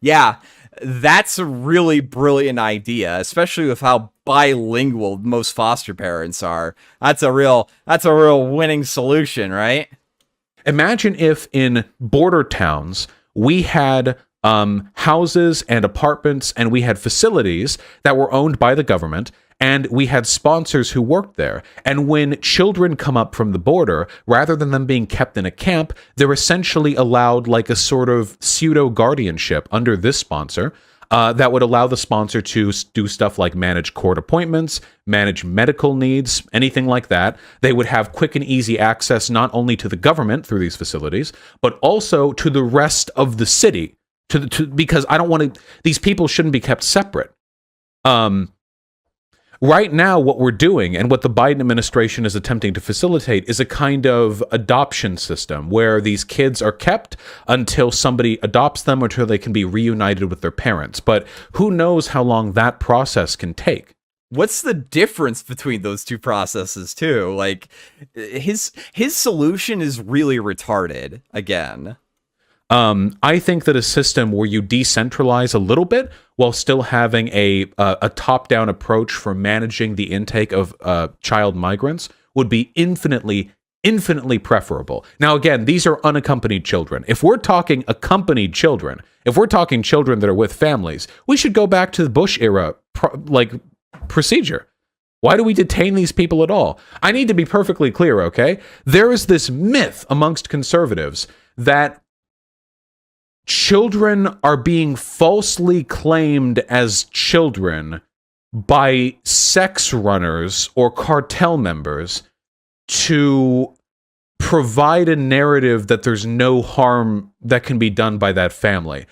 Yeah, that's a really brilliant idea, especially with how bilingual most foster parents are. That's a real winning solution, right? Imagine if in border towns we had houses and apartments, and we had facilities that were owned by the government, and we had sponsors who worked there. And when children come up from the border, rather than them being kept in a camp, they're essentially allowed like a sort of pseudo guardianship under this sponsor that would allow the sponsor to do stuff like manage court appointments, manage medical needs, anything like that. They would have quick and easy access not only to the government through these facilities, but also to the rest of the city. Because I don't want to. These people shouldn't be kept separate. Right now, what we're doing and what the Biden administration is attempting to facilitate is a kind of adoption system where these kids are kept until somebody adopts them or until they can be reunited with their parents. But who knows how long that process can take? What's the difference between those two processes, too? Like, his solution is really retarded, again. I think that a system where you decentralize a little bit while still having a top-down approach for managing the intake of child migrants would be infinitely preferable. Now, again, these are unaccompanied children. If we're talking accompanied children, if we're talking children that are with families, we should go back to the Bush era procedure. Why do we detain these people at all? I need to be perfectly clear, okay? There is this myth amongst conservatives that children are being falsely claimed as children by sex runners or cartel members to provide a narrative that there's no harm that can be done by that family.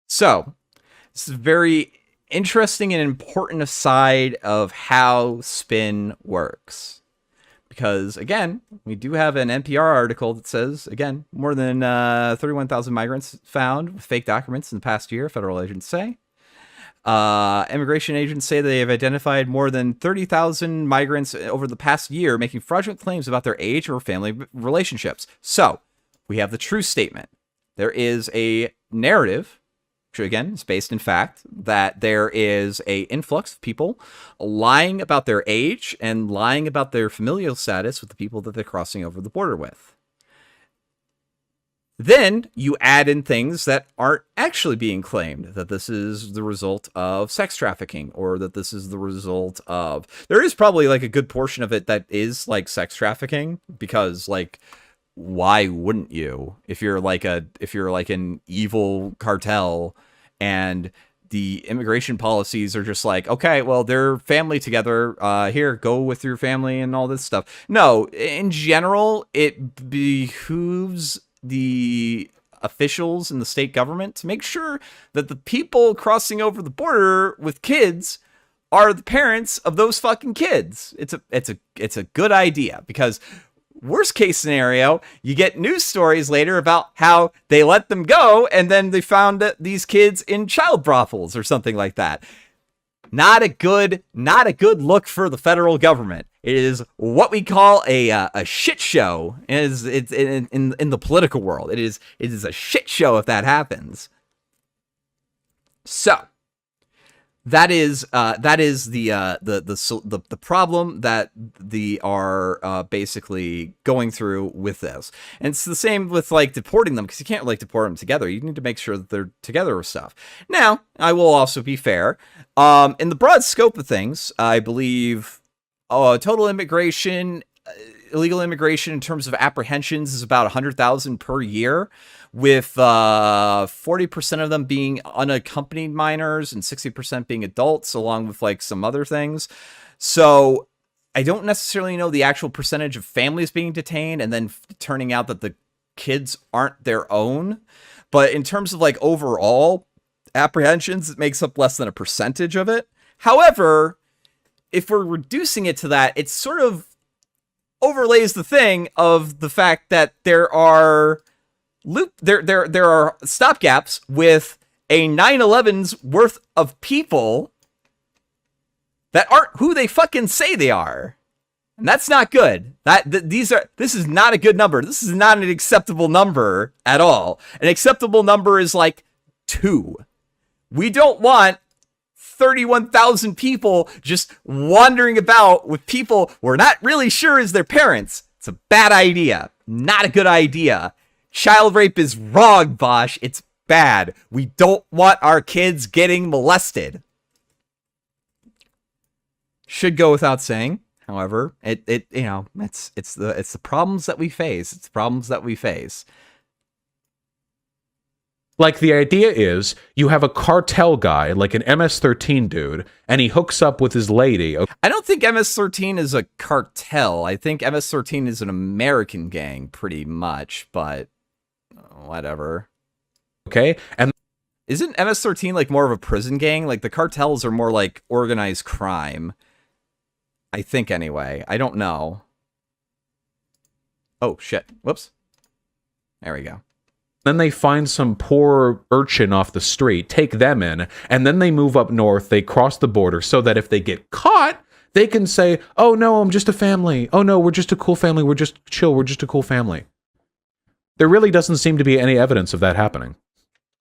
So, this is a very interesting and important aside of how spin works. Because, again, we do have an NPR article that says, again, more than 31,000 migrants found with fake documents in the past year, federal agents say. Immigration agents say they have identified more than 30,000 migrants over the past year making fraudulent claims about their age or family relationships. So, we have the true statement. There is a narrative, which again is based in fact, that there is a influx of people lying about their age and lying about their familial status with the people that they're crossing over the border with. Then you add in things that aren't actually being claimed, that this is the result of sex trafficking, or that this is the result of... There is probably like a good portion of it that is like sex trafficking, because like, why wouldn't you? If you're like an evil cartel and the immigration policies are just like, okay, well, they're family together. Here, go with your family and all this stuff. No, in general, it behooves the officials in the state government to make sure that the people crossing over the border with kids are the parents of those fucking kids. It's a good idea, because worst case scenario, you get news stories later about how they let them go and then they found these kids in child brothels or something like that. Not a good look for the federal government. It is what we call a shit show. It's in the political world. It is a shit show if that happens. So that is the problem that they are basically going through with this. And it's the same with like deporting them, because you can't like deport them together. You need to make sure that they're together with stuff. Now, I will also be fair. In the broad scope of things, I believe total immigration, illegal immigration in terms of apprehensions is about 100,000 per year, with 40% of them being unaccompanied minors and 60% being adults, along with like some other things. So I don't necessarily know the actual percentage of families being detained and then turning out that the kids aren't their own. But in terms of like overall apprehensions, it makes up less than a percentage of it. However, if we're reducing it to that, it sort of overlays the thing of the fact that there are stopgaps with a 9/11's worth of people that aren't who they fucking say they are. And that's not good. This is not a good number. This is not an acceptable number at all. An acceptable number is like 2. We don't want 31,000 people just wandering about with people we're not really sure is their parents. It's a bad idea. Not a good idea. Child rape is wrong, Vaush. It's bad. We don't want our kids getting molested. Should go without saying. However, it's the problems that we face. It's the problems that we face. Like, the idea is you have a cartel guy, like an MS-13 dude, and he hooks up with his lady. I don't think MS-13 is a cartel. I think MS-13 is an American gang, pretty much, but whatever. Okay? And isn't MS-13 like more of a prison gang? Like, the cartels are more like organized crime. I think, anyway. I don't know. Oh, shit. Whoops. There we go. then they find some poor urchin off the street, take them in, and then they move up north, they cross the border, so that if they get caught, they can say, oh no, I'm just a family. Oh no, we're just a cool family. We're just chill. We're just a cool family. There really doesn't seem to be any evidence of that happening.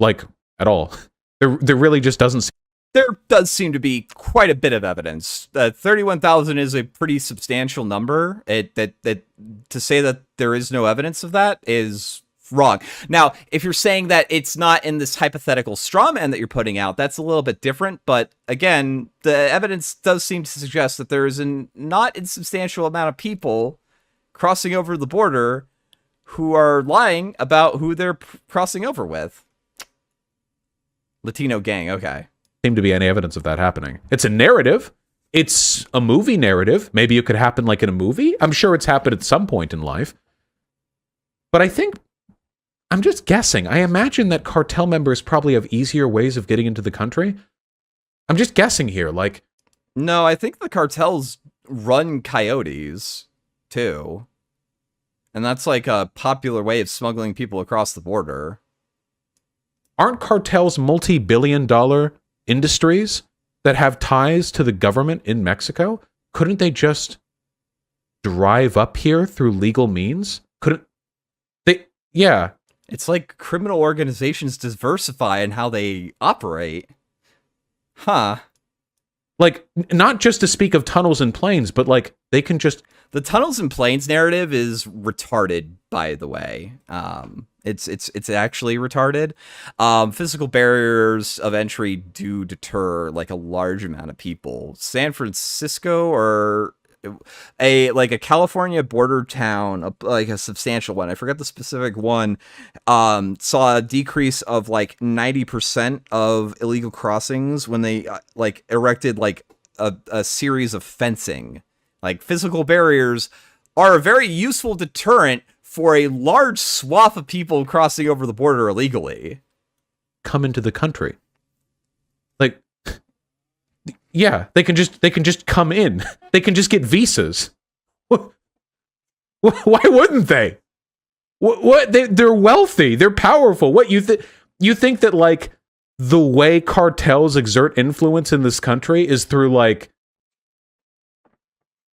Like, at all. There really just doesn't seem. There does seem to be quite a bit of evidence. 31,000 is a pretty substantial number. To say that there is no evidence of that is wrong. Now, if you're saying that it's not in this hypothetical straw man that you're putting out, that's a little bit different. But again, the evidence does seem to suggest that there is a not insubstantial amount of people crossing over the border who are lying about who they're crossing over with. Latino gang, okay. Seem to be any evidence of that happening. It's a narrative. It's a movie narrative. Maybe it could happen like in a movie. I'm sure it's happened at some point in life. But I think, I'm just guessing. I imagine that cartel members probably have easier ways of getting into the country. I'm just guessing here. Like, no, I think the cartels run coyotes too. And that's like a popular way of smuggling people across the border. Aren't cartels multi-billion-dollar industries that have ties to the government in Mexico? Couldn't they just drive up here through legal means? Couldn't they? Yeah. It's like criminal organizations diversify in how they operate. Huh. Like, not just to speak of tunnels and planes, but like they can just... The tunnels and planes narrative is retarded, by the way. It's actually retarded. Physical barriers of entry do deter like a large amount of people. San Francisco, or a California border town, like a substantial one, I forget the specific one, saw a decrease of like 90% of illegal crossings when they erected like a series of fencing. Like, physical barriers are a very useful deterrent for a large swath of people crossing over the border illegally. Come into the country. Like, yeah, they can just come in. They can just get visas. Why wouldn't they? What? They're wealthy. They're powerful. What, you think that like the way cartels exert influence in this country is through like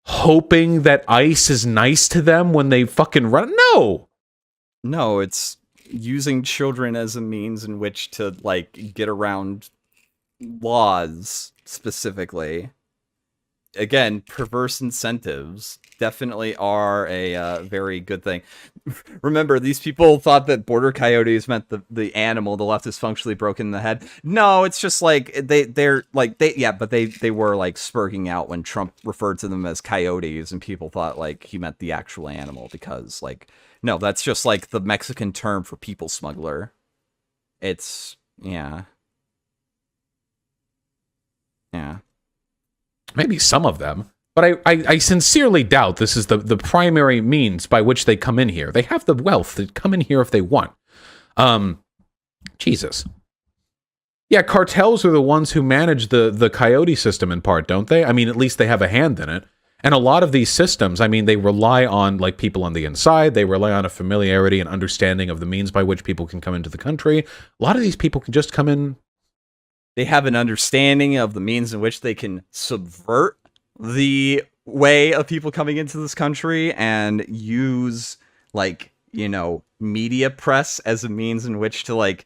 hoping that ICE is nice to them when they fucking run? No, it's using children as a means in which to like get around laws specifically. Again, perverse incentives definitely are a very good thing. Remember, these people thought that border coyotes meant the animal, the left is functionally broken in the head. No, it's just like they were like spurging out when Trump referred to them as coyotes, and people thought like he meant the actual animal, because like, no, that's just like the Mexican term for people smuggler. It's, yeah. Maybe some of them, but I sincerely doubt this is the primary means by which they come in here. They have the wealth to come in here if they want. Jesus. Yeah, cartels are the ones who manage the coyote system in part, don't they? I mean, at least they have a hand in it. And a lot of these systems, I mean, they rely on like people on the inside. They rely on a familiarity and understanding of the means by which people can come into the country. A lot of these people can just come in. They have an understanding of the means in which they can subvert the way of people coming into this country and use, like, you know, media press as a means in which to, like,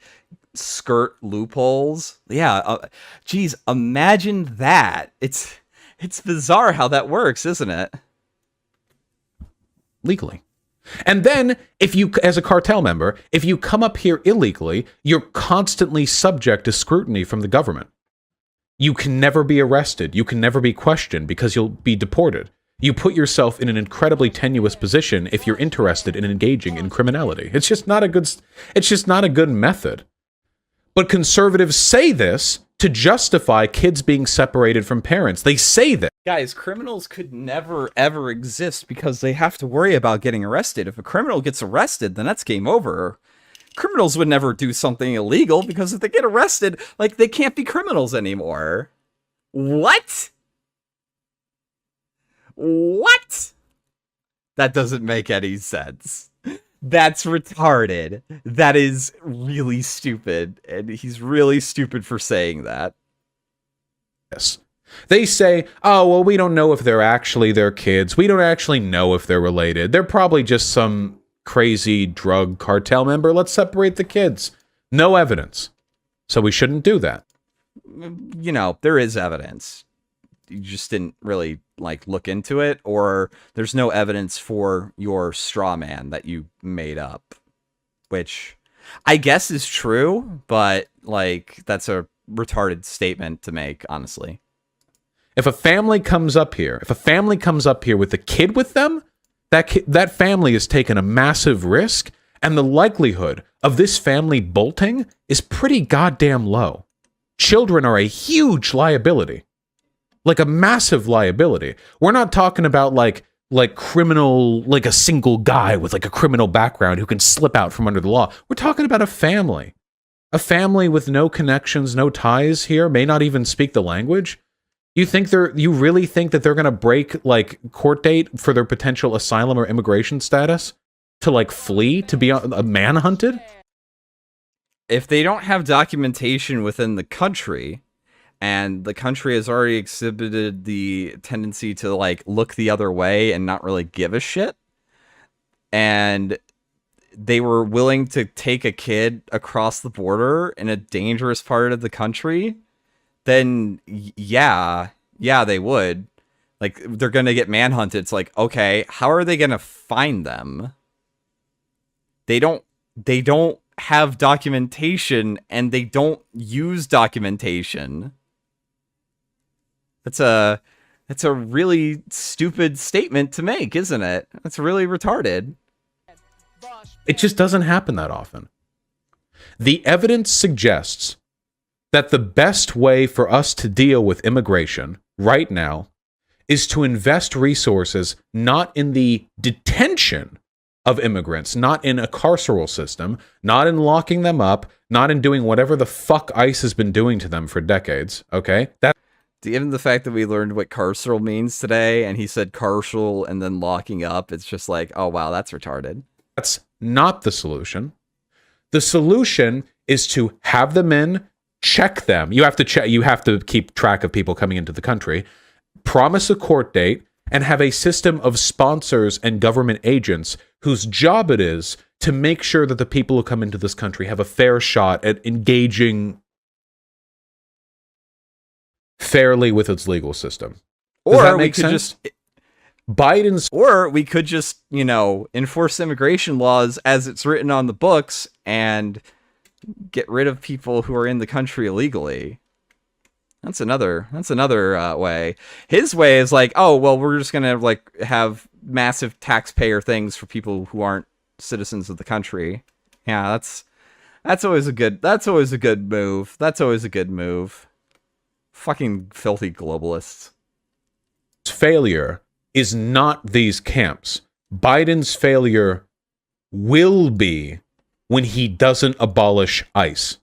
skirt loopholes. Yeah, geez, imagine that. It's bizarre how that works, isn't it? Legally. And then, if you, as a cartel member, if you come up here illegally, you're constantly subject to scrutiny from the government. You can never be arrested. You can never be questioned because you'll be deported. You put yourself in an incredibly tenuous position if you're interested in engaging in criminality. It's just not a good method. But conservatives say this to justify kids being separated from parents. They say that. Guys, criminals could never, ever exist because they have to worry about getting arrested. If a criminal gets arrested, then that's game over. Criminals would never do something illegal because if they get arrested, like, they can't be criminals anymore. What? What? That doesn't make any sense. That's retarded. That is really stupid. And he's really stupid for saying that. Yes. They say, oh, well, we don't know if they're actually their kids. We don't actually know if they're related. They're probably just some crazy drug cartel member. Let's separate the kids. No evidence. So we shouldn't do that. You know, there is evidence. You just didn't really, like, look into it, or there's no evidence for your straw man that you made up, which I guess is true, but, like, that's a retarded statement to make, honestly. If a family comes up here with a kid with them, that family has taken a massive risk, and the likelihood of this family bolting is pretty goddamn low. children are a huge liability, like a massive liability. We're not talking about like criminal, like a single guy with like a criminal background who can slip out from under the law. We're talking about a family with no connections, no ties here, may not even speak the language. You really think that they're going to break like court date for their potential asylum or immigration status to like flee, to be manhunted? If they don't have documentation within the country, and the country has already exhibited the tendency to like look the other way and not really give a shit, and they were willing to take a kid across the border in a dangerous part of the country, then yeah, they would. Like, they're going to get manhunted. It's like, okay, how are they going to find them? They don't have documentation, and they don't use documentation. That's a really stupid statement to make, isn't it? That's really retarded. It just doesn't happen that often. The evidence suggests that the best way for us to deal with immigration right now is to invest resources not in the detention of immigrants, not in a carceral system, not in locking them up, not in doing whatever the fuck ICE has been doing to them for decades, okay? Given the fact that we learned what carceral means today, and he said carceral and then locking up, it's just like, oh wow, that's retarded. That's not the solution. The solution is to have them in, check them. You have to keep track of people coming into the country, promise a court date, and have a system of sponsors and government agents whose job it is to make sure that the people who come into this country have a fair shot at engaging fairly with its legal system. Does that make sense? Or we could just, enforce immigration laws as it's written on the books and get rid of people who are in the country illegally. That's another way. His way is like, oh, well, we're just gonna like have massive taxpayer things for people who aren't citizens of the country. Yeah, that's always a good move. Fucking filthy globalists. Failure is not these camps. Biden's failure will be when he doesn't abolish ICE.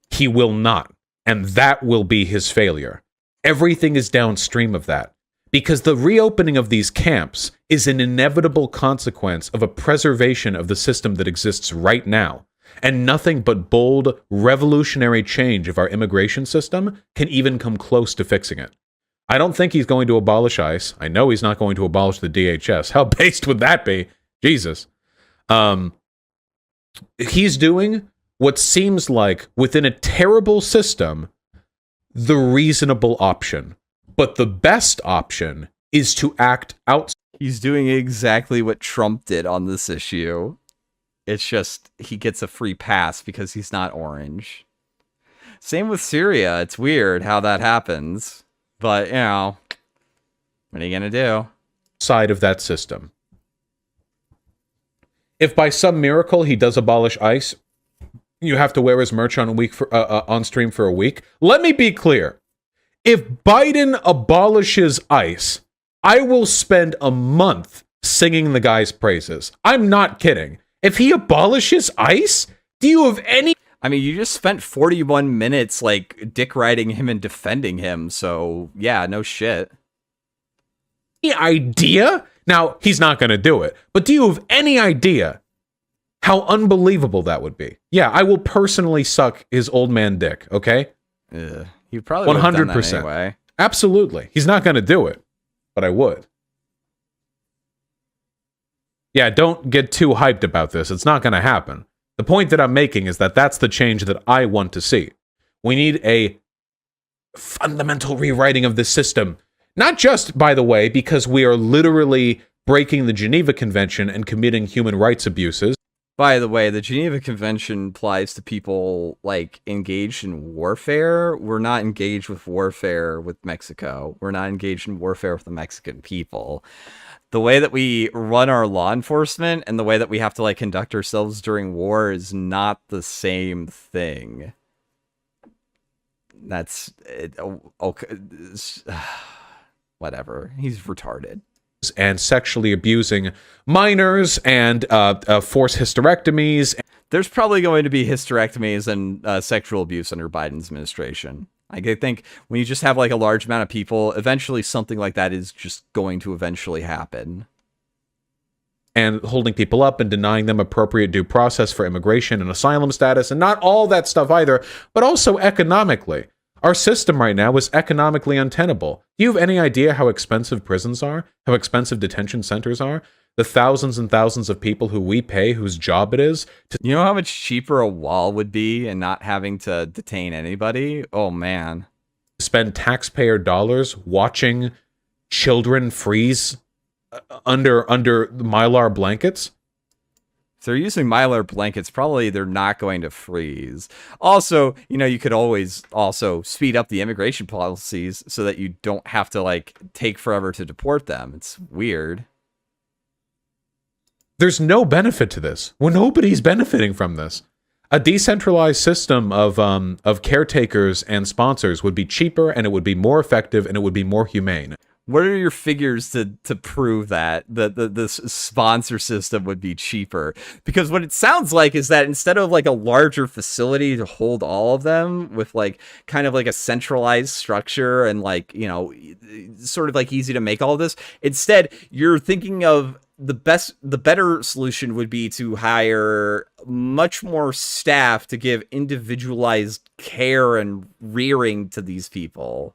He will not. And that will be his failure. Everything is downstream of that. Because the reopening of these camps is an inevitable consequence of a preservation of the system that exists right now. And nothing but bold, revolutionary change of our immigration system can even come close to fixing it. I don't think he's going to abolish ICE. I know he's not going to abolish the DHS. How based would that be? Jesus. He's doing what seems like, within a terrible system, the reasonable option. But the best option is to act outside. He's doing exactly what Trump did on this issue. It's just he gets a free pass because he's not orange. Same with Syria. It's weird how that happens. But, what are you going to do? Side of that system. If by some miracle he does abolish ICE, you have to wear his merch on stream for a week. Let me be clear. If Biden abolishes ICE, I will spend a month singing the guy's praises. I'm not kidding. If he abolishes ICE, do you have any... I mean, you just spent 41 minutes, like, dick riding him and defending him, so, yeah, no shit. Any idea? Now, he's not going to do it, but do you have any idea how unbelievable that would be? Yeah, I will personally suck his old man dick, okay? You probably would have done that anyway. Absolutely. He's not going to do it, but I would. Yeah, don't get too hyped about this. It's not going to happen. The point that I'm making is that that's the change that I want to see. We need a fundamental rewriting of this system. Not just, by the way, because we are literally breaking the Geneva Convention and committing human rights abuses. By the way, the Geneva Convention applies to people, like, engaged in warfare. We're not engaged with warfare with Mexico. We're not engaged in warfare with the Mexican people. The way that we run our law enforcement and the way that we have to, like, conduct ourselves during war is not the same thing. That's it. Okay. Whatever. He's retarded. And sexually abusing minors and forced hysterectomies. There's probably going to be hysterectomies and sexual abuse under Biden's administration. I think when you just have like a large amount of people, eventually something like that is just going to eventually happen. And holding people up and denying them appropriate due process for immigration and asylum status, and not all that stuff either, but also economically. Our system right now is economically untenable. Do you have any idea how expensive prisons are? How expensive detention centers are? The thousands and thousands of people who we pay, whose job it is to... You know how much cheaper a wall would be and not having to detain anybody? Oh, man. Spend taxpayer dollars watching children freeze under Mylar blankets? If they're using Mylar blankets, probably they're not going to freeze. Also, you know, you could always also speed up the immigration policies so that you don't have to, like, take forever to deport them. It's weird. There's no benefit to this. Well, nobody's benefiting from this. A decentralized system of caretakers and sponsors would be cheaper, and it would be more effective, and it would be more humane. What are your figures to prove that this sponsor system would be cheaper? Because what it sounds like is that instead of like a larger facility to hold all of them with like kind of like a centralized structure and like, you know, sort of like easy to make all of this, instead you're thinking of the better solution would be to hire much more staff to give individualized care and rearing to these people.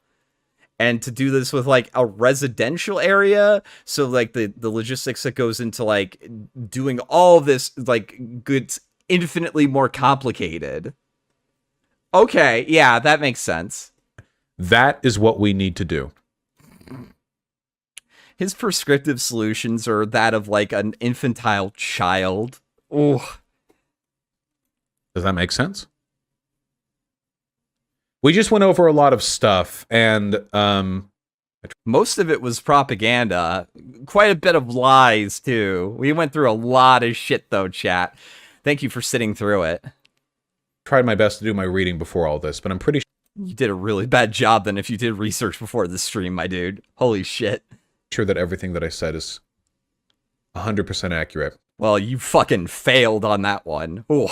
And to do this with like a residential area, so like the logistics that goes into like doing all of this like gets infinitely more complicated. Okay, yeah, that makes sense. That is what we need to do. His prescriptive solutions are that of like an infantile child. Oh, does that make sense? We just went over a lot of stuff, and most of it was propaganda. Quite a bit of lies, too. We went through a lot of shit, though, chat. Thank you for sitting through it. Tried my best to do my reading before all this, but I'm pretty You did a really bad job, then, if you did research before the stream, my dude. Holy shit. sure that everything that I said is 100% accurate. Well, you fucking failed on that one. Ooh.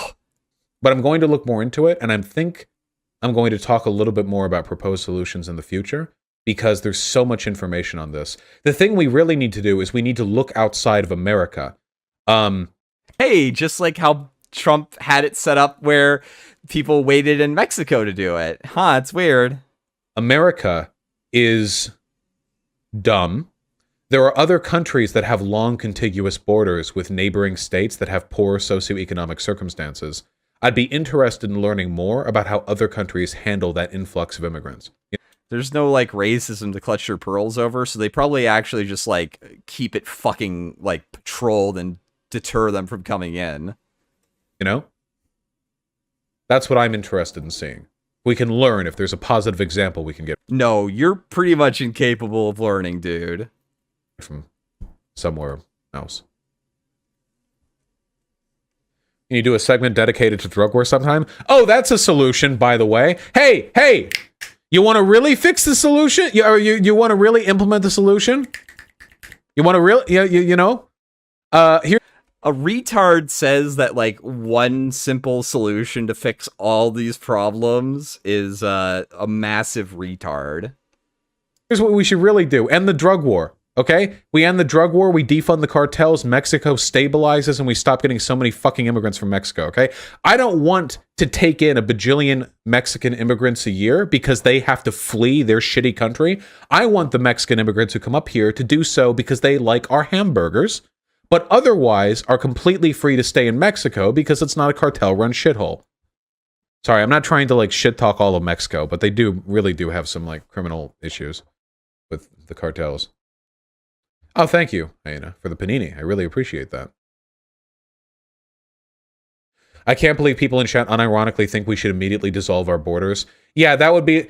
But I'm going to look more into it, and I'm going to talk a little bit more about proposed solutions in the future, because there's so much information on this. The thing we really need to do is we need to look outside of America. Hey, just like how Trump had it set up where people waited in Mexico to do it. Huh, it's weird. America is dumb. There are other countries that have long contiguous borders with neighboring states that have poor socioeconomic circumstances. I'd be interested in learning more about how other countries handle that influx of immigrants. There's no, like, racism to clutch your pearls over, so they probably actually just, like, keep it fucking, like, patrolled and deter them from coming in. You know? That's what I'm interested in seeing. We can learn if there's a positive example we can get. No, you're pretty much incapable of learning, dude. From somewhere else. Can you do a segment dedicated to drug war sometime? Oh, that's a solution, by the way. Hey! You want to really fix the solution? You want to really implement the solution? You want to really, you know? Here. A retard says that, like, one simple solution to fix all these problems is a massive retard. Here's what we should really do. End the drug war. Okay? We end the drug war, we defund the cartels, Mexico stabilizes, and we stop getting so many fucking immigrants from Mexico, okay? I don't want to take in a bajillion Mexican immigrants a year because they have to flee their shitty country. I want the Mexican immigrants who come up here to do so because they like our hamburgers, but otherwise are completely free to stay in Mexico because it's not a cartel-run shithole. Sorry, I'm not trying to, like, shit-talk all of Mexico, but they really do have some, like, criminal issues with the cartels. Oh, thank you, Aina, for the panini. I really appreciate that. I can't believe people in chat unironically think we should immediately dissolve our borders. Yeah, that'd be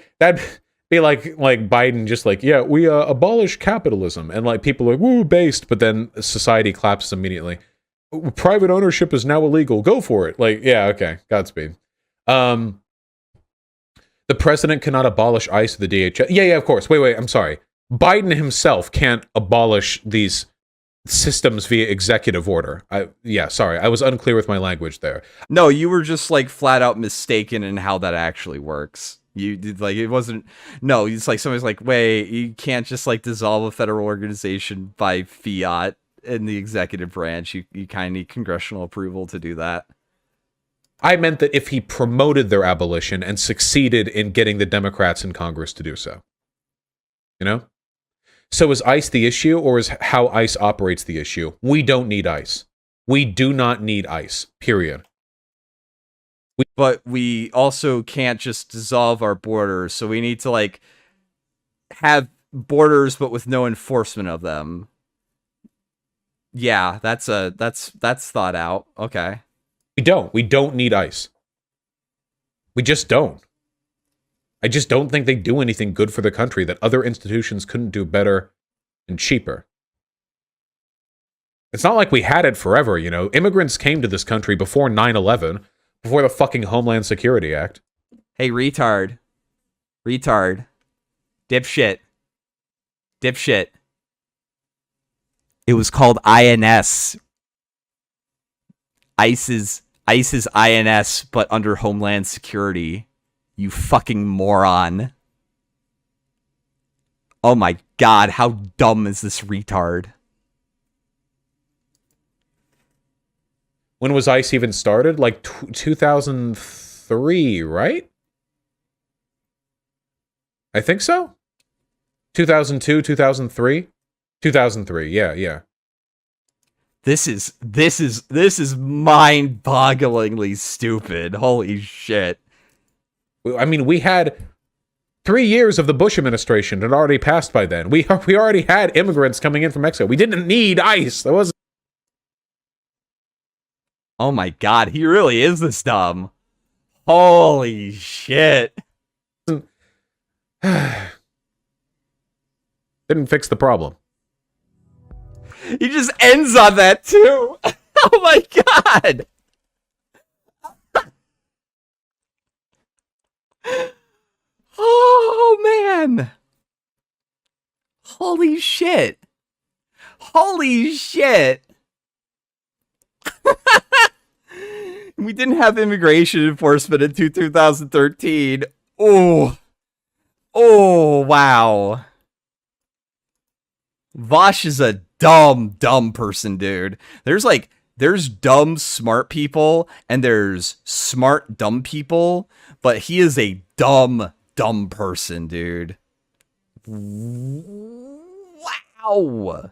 like Biden just like, yeah, we abolish capitalism. And like people are like, woo, based. But then society claps immediately. Private ownership is now illegal. Go for it. Like, yeah, okay. Godspeed. The The president cannot abolish ICE or the DHS. Yeah, of course. Wait, I'm sorry. Biden himself can't abolish these systems via executive order. Sorry. I was unclear with my language there. No, you were just like flat out mistaken in how that actually works. You did like, it wasn't, no, it's like somebody's like, wait, you can't just like dissolve a federal organization by fiat in the executive branch. You kind of need congressional approval to do that. I meant that if he promoted their abolition and succeeded in getting the Democrats in Congress to do so. You know? So is ICE the issue, or is how ICE operates the issue? We don't need ICE. We do not need ICE, period. But we also can't just dissolve our borders, so we need to like have borders but with no enforcement of them. Yeah, that's thought out. Okay. We don't need ICE. We just don't. I just don't think they do anything good for the country that other institutions couldn't do better and cheaper. It's not like we had it forever, you know. Immigrants came to this country before 9/11, before the fucking Homeland Security Act. Hey, retard. Dipshit. It was called INS. ICE's INS, but under Homeland Security. You fucking moron. Oh my god, how dumb is this retard? When was ICE even started? Like 2003, right? I think so. 2002, 2003? 2003, yeah. This is mind-bogglingly stupid. Holy shit. I mean, we had 3 years of the Bush administration had already passed by then. We already had immigrants coming in from Mexico. We didn't need ICE. That wasn't. Oh my god, he really is this dumb. Holy shit. Didn't fix the problem. He just ends on that too. Oh my god. Oh man. Holy shit. We didn't have immigration enforcement until 2013. Oh, wow. Vaush is a dumb person, dude. There's dumb, smart people, and there's smart, dumb people, but he is a dumb person, dude. Wow.